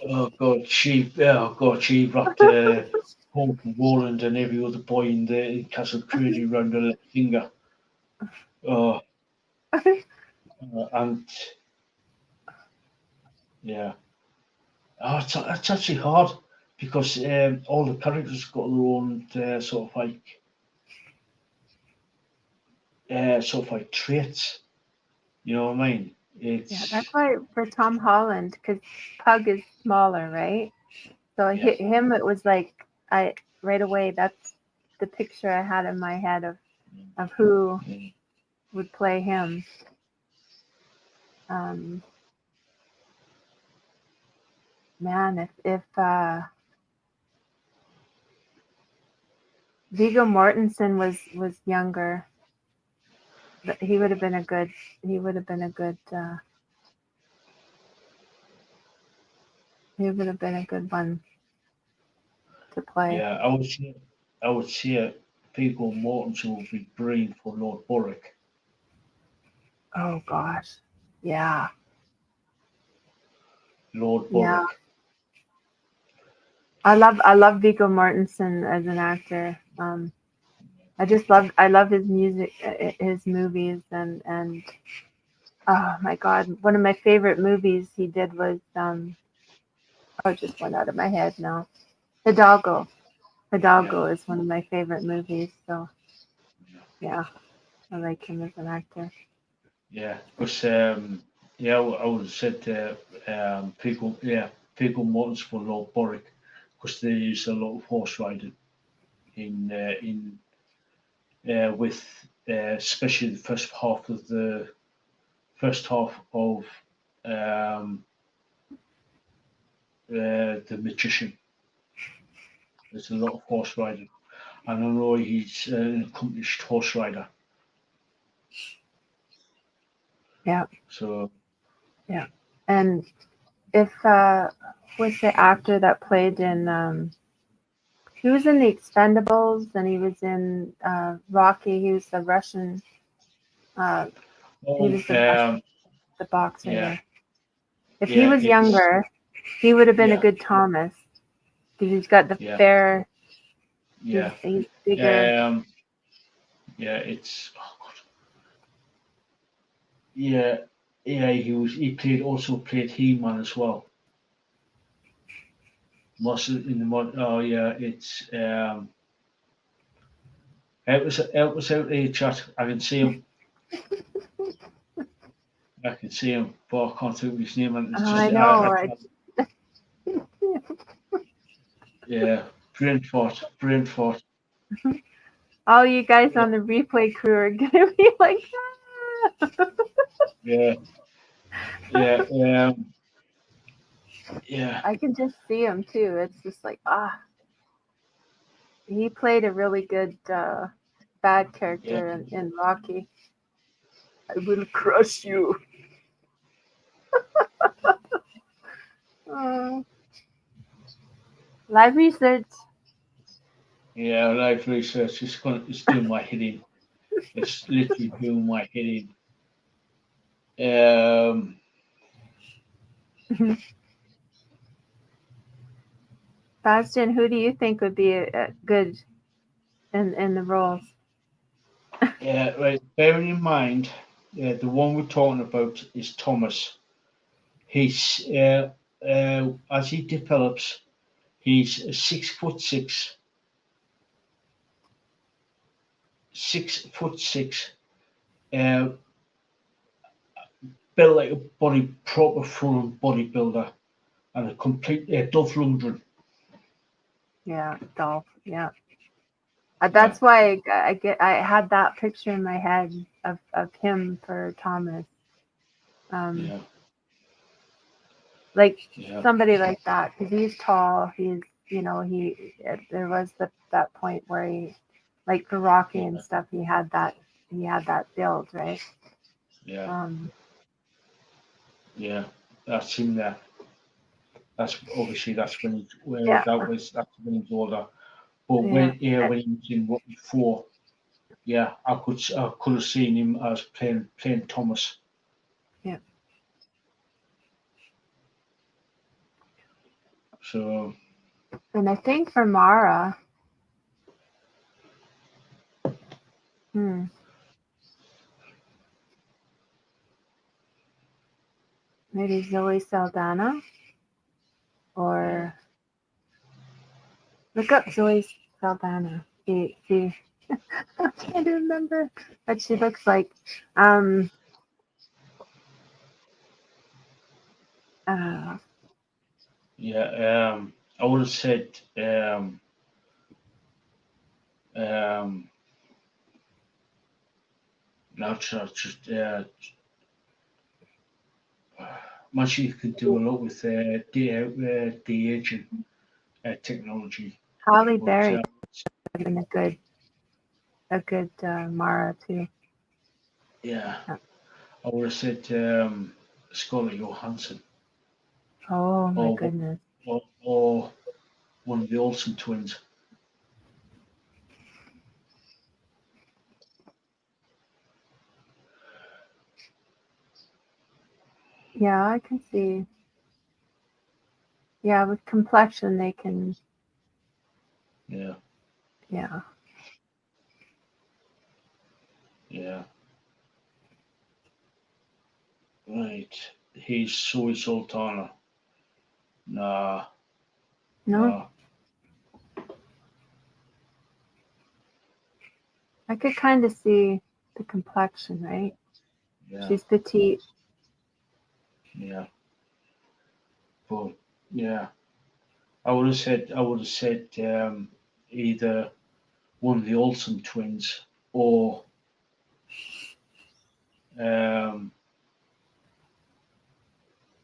Oh God, she wrapped Hope Roland and every other boy in the Castle Crazy around her left finger. And yeah, it's actually hard, because all the characters got their own sort of like traits. You know what I mean? That's why for Tom Holland, because Pug is smaller, right? So him, it was like right away. That's the picture I had in my head of who would play him. Man, if Viggo Mortensen was younger, he would have been a good. He would have been a good. He would have been a good one to play. Yeah, I would say Viggo Mortensen would be brilliant for Lord Boric. Oh gosh, yeah. Lord Boric. Yeah. I love Viggo Mortensen as an actor. I love his music, his movies, and oh my God, one of my favorite movies he did was it just went out of my head now. Hidalgo. Hidalgo is one of my favorite movies. So yeah, I like him as an actor. Yeah, because I would have said Viggo Mortensen for Lord Boric, because they use a lot of horse riding with especially the first half of um, the Magician. There's a lot of horse riding, and I know he's an accomplished horse rider. Yeah. So And if was the actor that played in he was in the Expendables and he was in Rocky. He was the Russian. He was the boxer. yeah, There. If he yeah, was younger, he would have been a yeah, good Thomas. Because he's got the yeah, fair. yeah, He's bigger. yeah. It's oh God. Yeah, yeah. He also played He-Man as well. Most in the mod. Oh yeah, it was out there, chat. I can see him. I can see him, but I can't think of his name. And it's just I know. yeah, brain fart. All you guys Yeah, on the replay crew are gonna be like, ah. yeah, yeah, yeah, I can just see him too. It's just like he played a really good bad yeah. character in Rocky. I will crush you. Uh, live research. Yeah, life research it's doing my head in. It's literally doing my head in. Bastion, who do you think would be good in the roles? Yeah, right. Bearing in mind, the one we're talking about is Thomas. He's as he develops, he's 6'6", 6'6", uh, built like a proper full bodybuilder, and a complete Dolph Lundgren. Yeah, Dolph. Yeah. Yeah, That's why I had that picture in my head of him for Thomas. yeah, Like yeah, somebody like that because he's tall. He's there was that point where he like for Rocky and yeah, stuff he had that build, right? yeah, Um, yeah. That's him there. That's obviously yeah, that's when he's older. But yeah, when he was in Rocky Four, yeah, I could have seen him as playing Thomas. yeah. So And I think for Mara, hmm, maybe Zoe Saldana yeah, or look up Zoe Saldana. See, I can't remember what she looks like. Um, uh, yeah. I would have said um, not sure, just much you could do a lot with de aging technology, Halle but Berry would have been a good Mara too. yeah, Yeah. I would have said Scarlett Johansson Oh my or goodness. or one of the Olsen twins. Yeah, I can see. Yeah, with complexion they can. Yeah, Yeah. yeah, right. He's Zoe Sultana. Nah, No, nah. I could kind of see the complexion, right? Yeah, She's petite. yeah, but yeah, I would have said either one of the Olsen twins or um,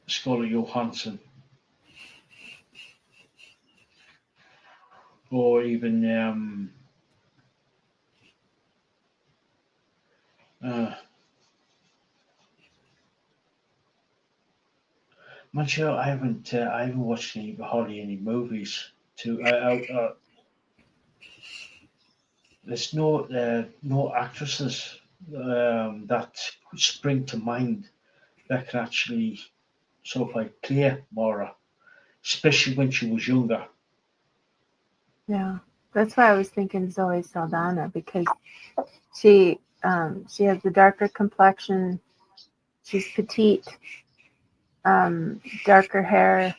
Scarlett Johansson, or even uh, I'm not sure. I haven't watched hardly any movies. There's no actresses that spring to mind that can actually sort of like play Mara, especially when she was younger. Yeah. That's why I was thinking Zoe Saldana, because she has the darker complexion, she's petite, darker hair,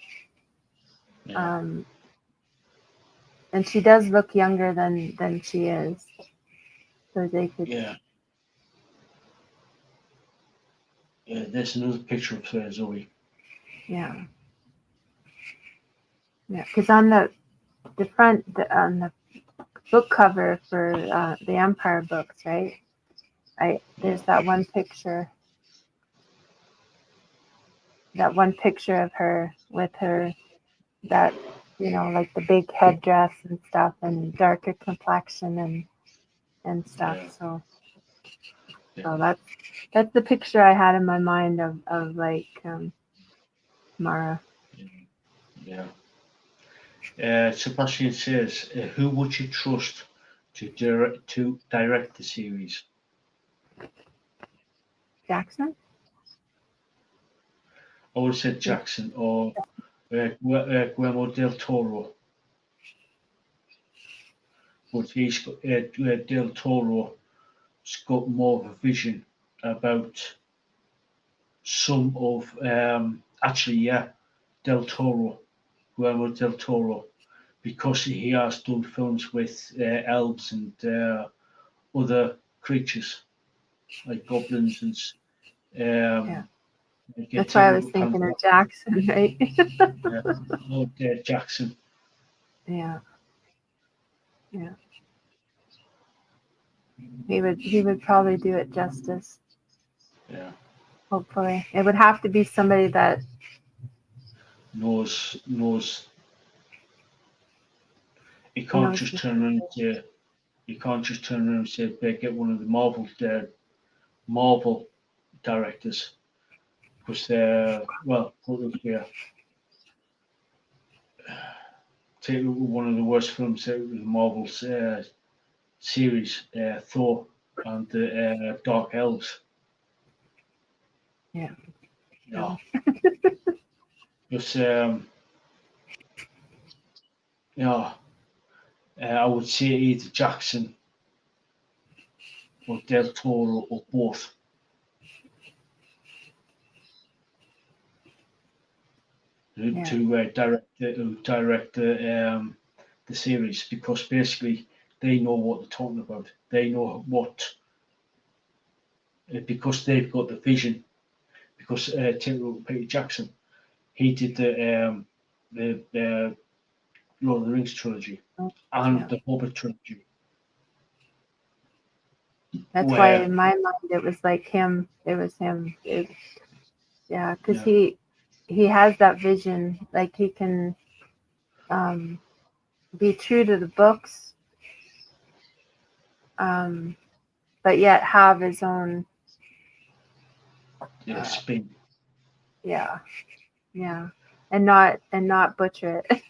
Yeah, um, and she does look younger than she is. So they could, yeah, yeah. There's another picture of Zoe. yeah, yeah. Because on the front, on the book cover for the Empire books, right? Yeah, There's that one picture of her with her, that, like the big headdress and stuff, and darker complexion and stuff. yeah, So yeah, that's the picture I had in my mind of like Mara. yeah. Sebastian says, "Who would you trust to direct the series?" Jackson? I would have said Yeah. Jackson or Guillermo del Toro, but del Toro's got more of a vision about some of actually, yeah, del Toro, Guillermo del Toro, because he has done films with elves and other creatures like goblins and Yeah. um, That's why I was and thinking of Jackson, right? Lord Jackson. Yeah. Yeah. He would probably do it justice. Yeah, Hopefully, it would have to be somebody that knows. He can't knows just the turn around and say, you can't just turn around and say, get one of the Marvel directors, because they're, well, put it here, take one of the worst films out of the Marvel's series, Thor and the Dark Elves. yeah. Yeah, No. because yeah, I would say either Jackson or Del Toro or both Yeah. to direct the series, because basically they know what they're talking about. They know what because they've got the vision. Because Peter Jackson, he did the Lord of the Rings trilogy Oh, and yeah. the Hobbit trilogy, That's why where in my mind it was like him. It was him. Yeah, because yeah, he has that vision. Like he can um, be true to the books, um, but yet have his own. Uh, spin, yeah, yeah, and not butcher it.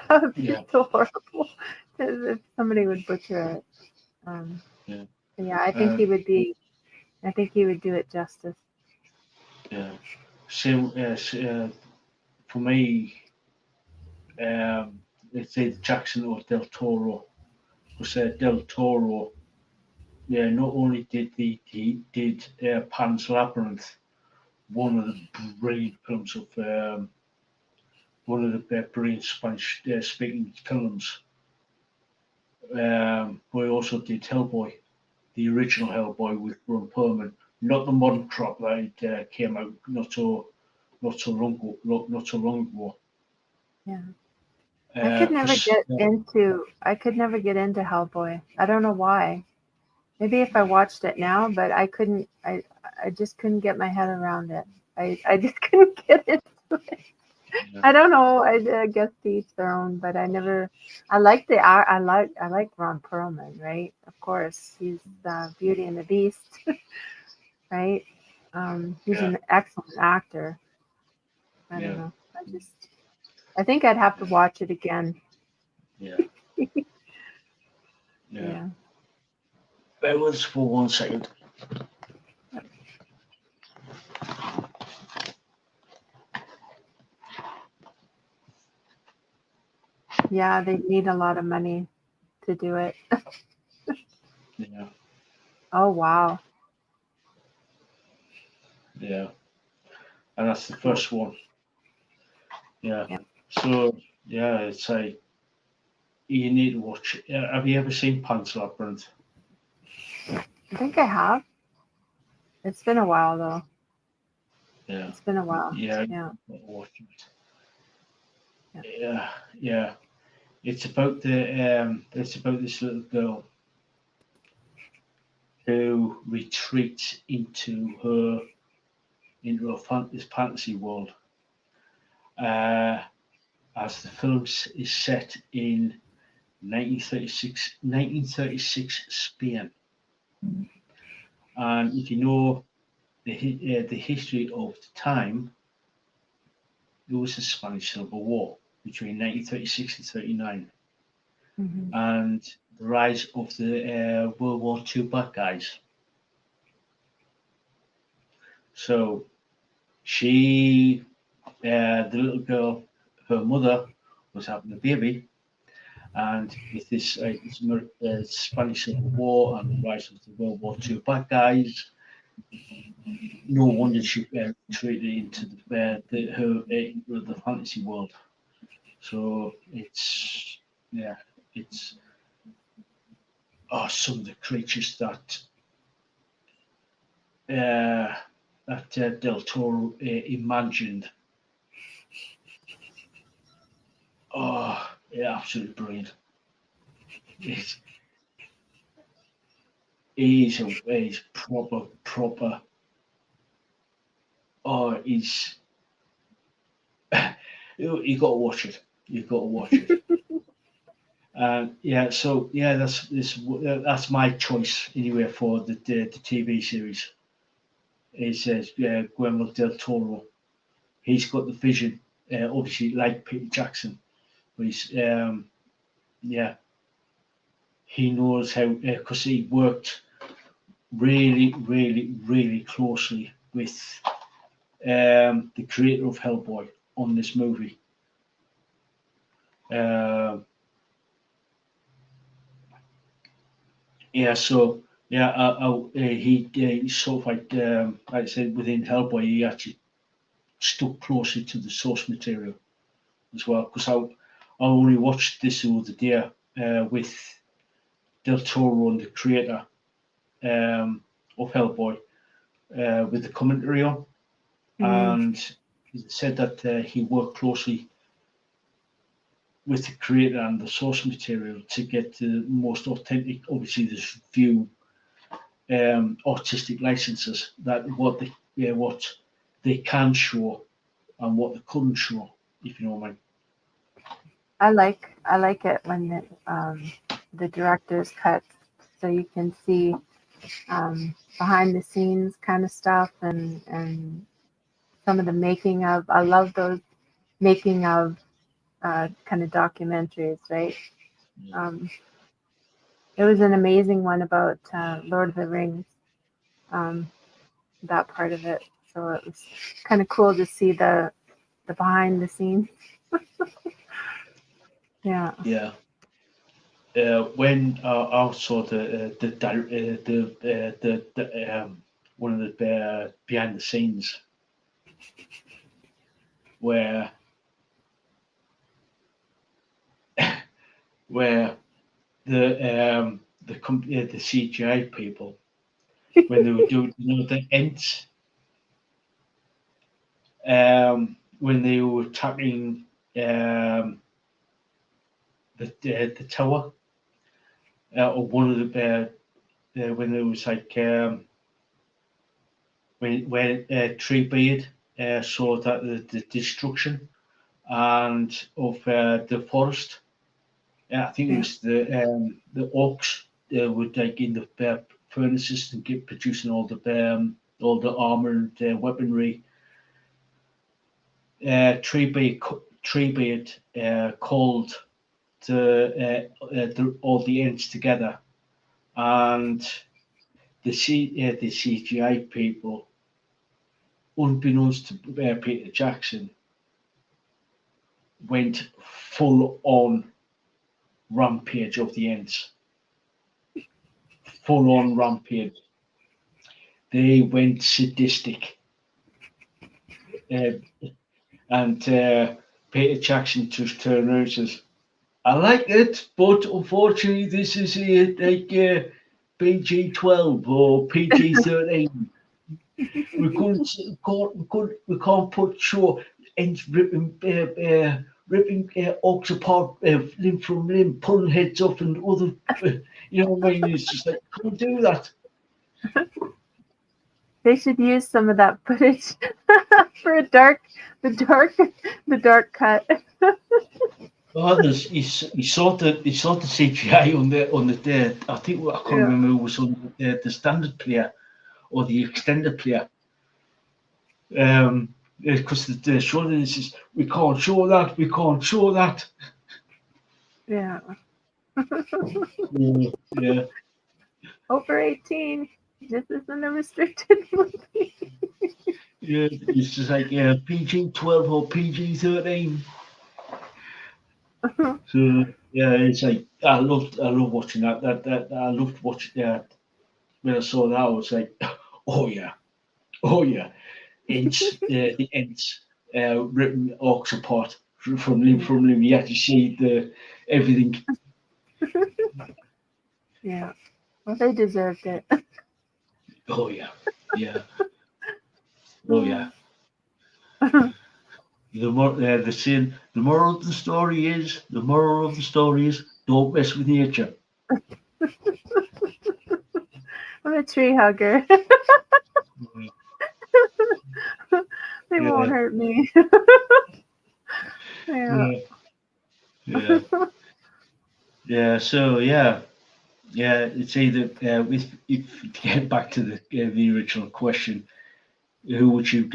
That would be yeah, so horrible if somebody would butcher it. Um, yeah, yeah, I think he um, would be. I think he would do it justice. yeah. Same for me, let's say Jackson or Del Toro, because Del Toro, yeah, not only did he did Pan's Labyrinth, one of the brilliant films of one of the brilliant Spanish speaking films. We also did Hellboy, the original Hellboy with Ron Perlman, not the modern crop that came out not so long ago. Yeah. I could never Because get into Hellboy. I don't know why. Maybe if I watched it now, but I couldn't. I just couldn't get my head around it. I just couldn't get into it. Yeah. I don't know. I guess to each their own, but I never. I like the art. I like Ron Perlman, right? Of course, he's the Beauty and the Beast, right? He's Yeah. an excellent actor. I don't Yeah. know. I think I'd have to Yeah. watch it again. Yeah. Yeah. Yeah. Bear with us for 1 second. Yeah, they need a lot of money to do it. Yeah. Oh wow. Yeah. And that's the Cool. first one. Yeah. Yeah. So yeah, it's like you need to watch it. Have you ever seen Pan's Labyrinth? I think I have. It's been a while though. Yeah. It's been a while. Yeah. Yeah. Watch it. Yeah. Yeah. Yeah. It's about this little girl who retreats into this fantasy world. Uh, as the film is set in 1936 Spain. And if you know the history of the time, there was the Spanish Civil War between 1936 and 39, Hmm. and the rise of the World War II bad guys. So the little girl, her mother was having a baby, and with this Spanish Civil War and the rise of the World War II bad guys, no wonder she retreated into the fantasy world. So it's some of the creatures that Del Toro imagined. Oh, yeah, absolutely brilliant. It's, he's proper. Oh, you got to watch it. You got to watch it. Yeah, so yeah, that's my choice anyway for the TV series. Is Guillermo del Toro. He's got the vision, obviously like Peter Jackson, but yeah, he knows how because he worked really, really, really closely with the creator of Hellboy on this movie. Uh, yeah, so yeah, he sort of like I said, within Hellboy, he actually stuck closely to the source material as well. Because I only watched this the other day with Del Toro and the creator of Hellboy with the commentary on, Mm. and he said that he worked closely with the creator and the source material to get the most authentic. Obviously, there's few artistic licenses that what they can show and what they couldn't show, if you know what I mean. I like it when the director's cut, so you can see behind the scenes kind of stuff and some of the making of. I love those making of kind of documentaries, right? Um, it was an amazing one about Lord of the Rings, um, that part of it. So it was kind of cool to see the behind the scenes. Yeah. Yeah. When also one of the behind the scenes where where the CGI people when they were doing the ents when they were attacking the tower or one of the when there was like when Treebeard saw that the destruction and of the forest. I think it was the orcs were like in the furnaces and producing all the armor and weaponry. Treebeard called all the ends together, and the CGI people, unbeknownst to Peter Jackson, went full on rampage of the ends. Full on rampage. They went sadistic. And Peter Jackson just turned around and says, I like it, but unfortunately this is like PG-12 or PG-13. We can't put sure ends ripping orcs apart, limb from limb, pulling heads off, and other, you know what I mean? It's just like, can't do that. They should use some of that footage for the dark cut. Oh, you saw the CGI on the I think I can't remember who was on the standard player or the extended player. Because the show is we can't show that. Yeah. Yeah. Over 18. This isn't a restricted movie. Yeah, it's just like PG-12 or PG-13. So yeah, it's like I love watching that. I loved watching that. When I saw that, I was like, oh yeah. The ends ripping orcs apart from limb. You actually see everything. Yeah. Well, they deserved it. Oh yeah. Oh yeah. The moral of the story is don't mess with nature. I'm a tree hugger. They won't hurt me. Yeah. So yeah. It's either if to get back to the original question, who would you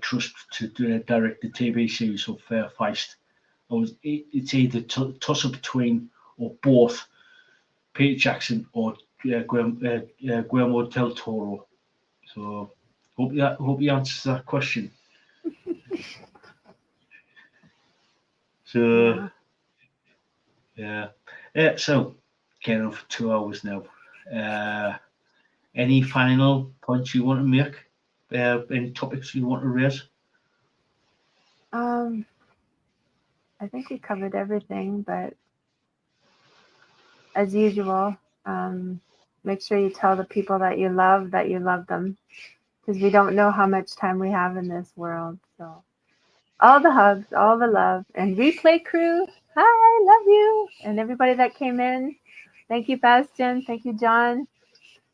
trust to direct the TV series of Feist? It's either toss up between or both Peter Jackson or Guillermo del Toro. So hope he answers that question. So yeah. So getting on for 2 hours now. Any final points you want to make? Any topics you want to raise? I think we covered everything, but as usual, make sure you tell the people that you love them, because we don't know how much time we have in this world. So all the hugs, all the love, and replay crew, hi, love you, and everybody that came in. Thank you, Bastian. Thank you, John.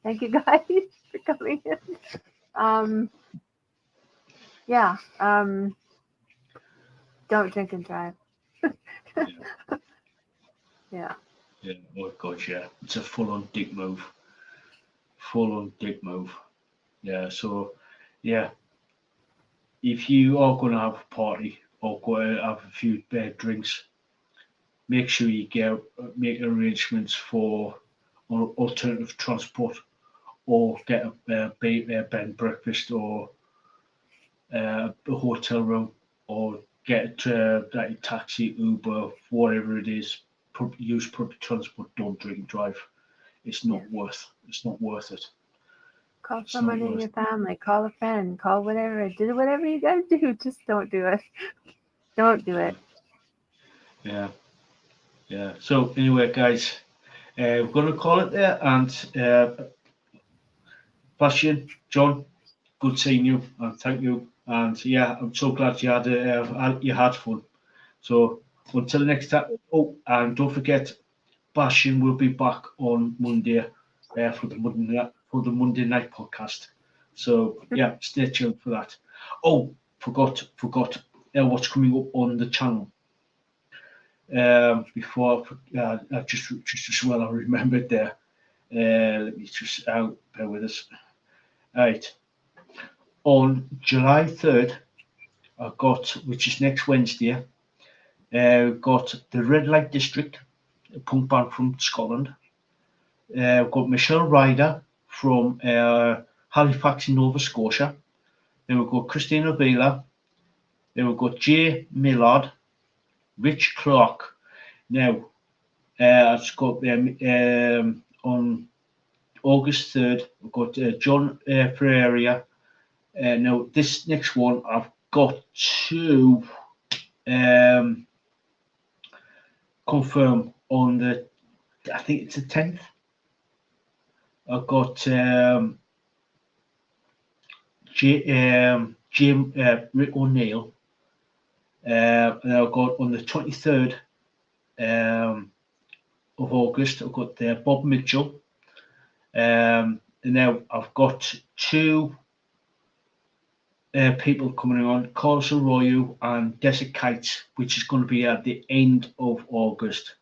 Thank you guys for coming in. Don't drink and drive. Yeah. Oh god, yeah. It's a full-on dick move. Yeah. So yeah, if you are going to have a party or go out have a few drinks, make sure you make arrangements for alternative transport, or get a bed and breakfast, or a hotel room, or get a taxi, Uber, whatever it is. Use public transport. Don't drink and drive. It's not worth it. Call someone in your family. Call a friend. Call whatever. Do whatever you gotta do. Just don't do it. Don't do it. Yeah. So anyway, guys, we're going to call it there. And Bastian, John, good seeing you, and thank you. And yeah, I'm so glad you had fun. So until next time. Oh, and don't forget, Bastian will be back on Monday for the Monday night podcast. So yeah, stay tuned for that. Oh, forgot what's coming up on the channel. Before just as well I remembered there. Let me just bear with us. Right, on July 3rd, I got, which is next Wednesday, got the Red Light District, a punk band from Scotland. Got Michelle Ryder from Halifax in Nova Scotia. Then we've got Christina Vila. Then we've got Jay Millard, Rich Clark. Now, I've got them on August 3rd. We've got John Ferreira. Now, this next one I've got to confirm on the, I think it's the 10th. I've got Jim Rick O'Neill. And I've got on the 23rd of August, I've got Bob Mitchell. And now I've got two people coming on, Carlos Arroyo and Desert Kites, which is going to be at the end of August.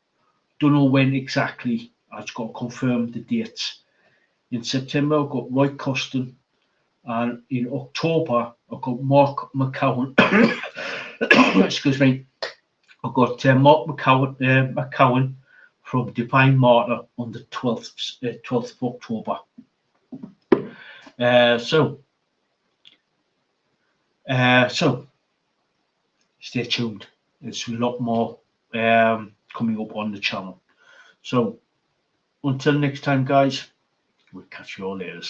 Don't know when exactly. I've just got to confirm the dates. In September, I've got Roy Coston, and in October, I've got Mark McCowan. Excuse me. I've got Mark McCowan from Divine Martyr on the 12th of October. So stay tuned. There's a lot more coming up on the channel. So until next time, guys, we'll catch you all later.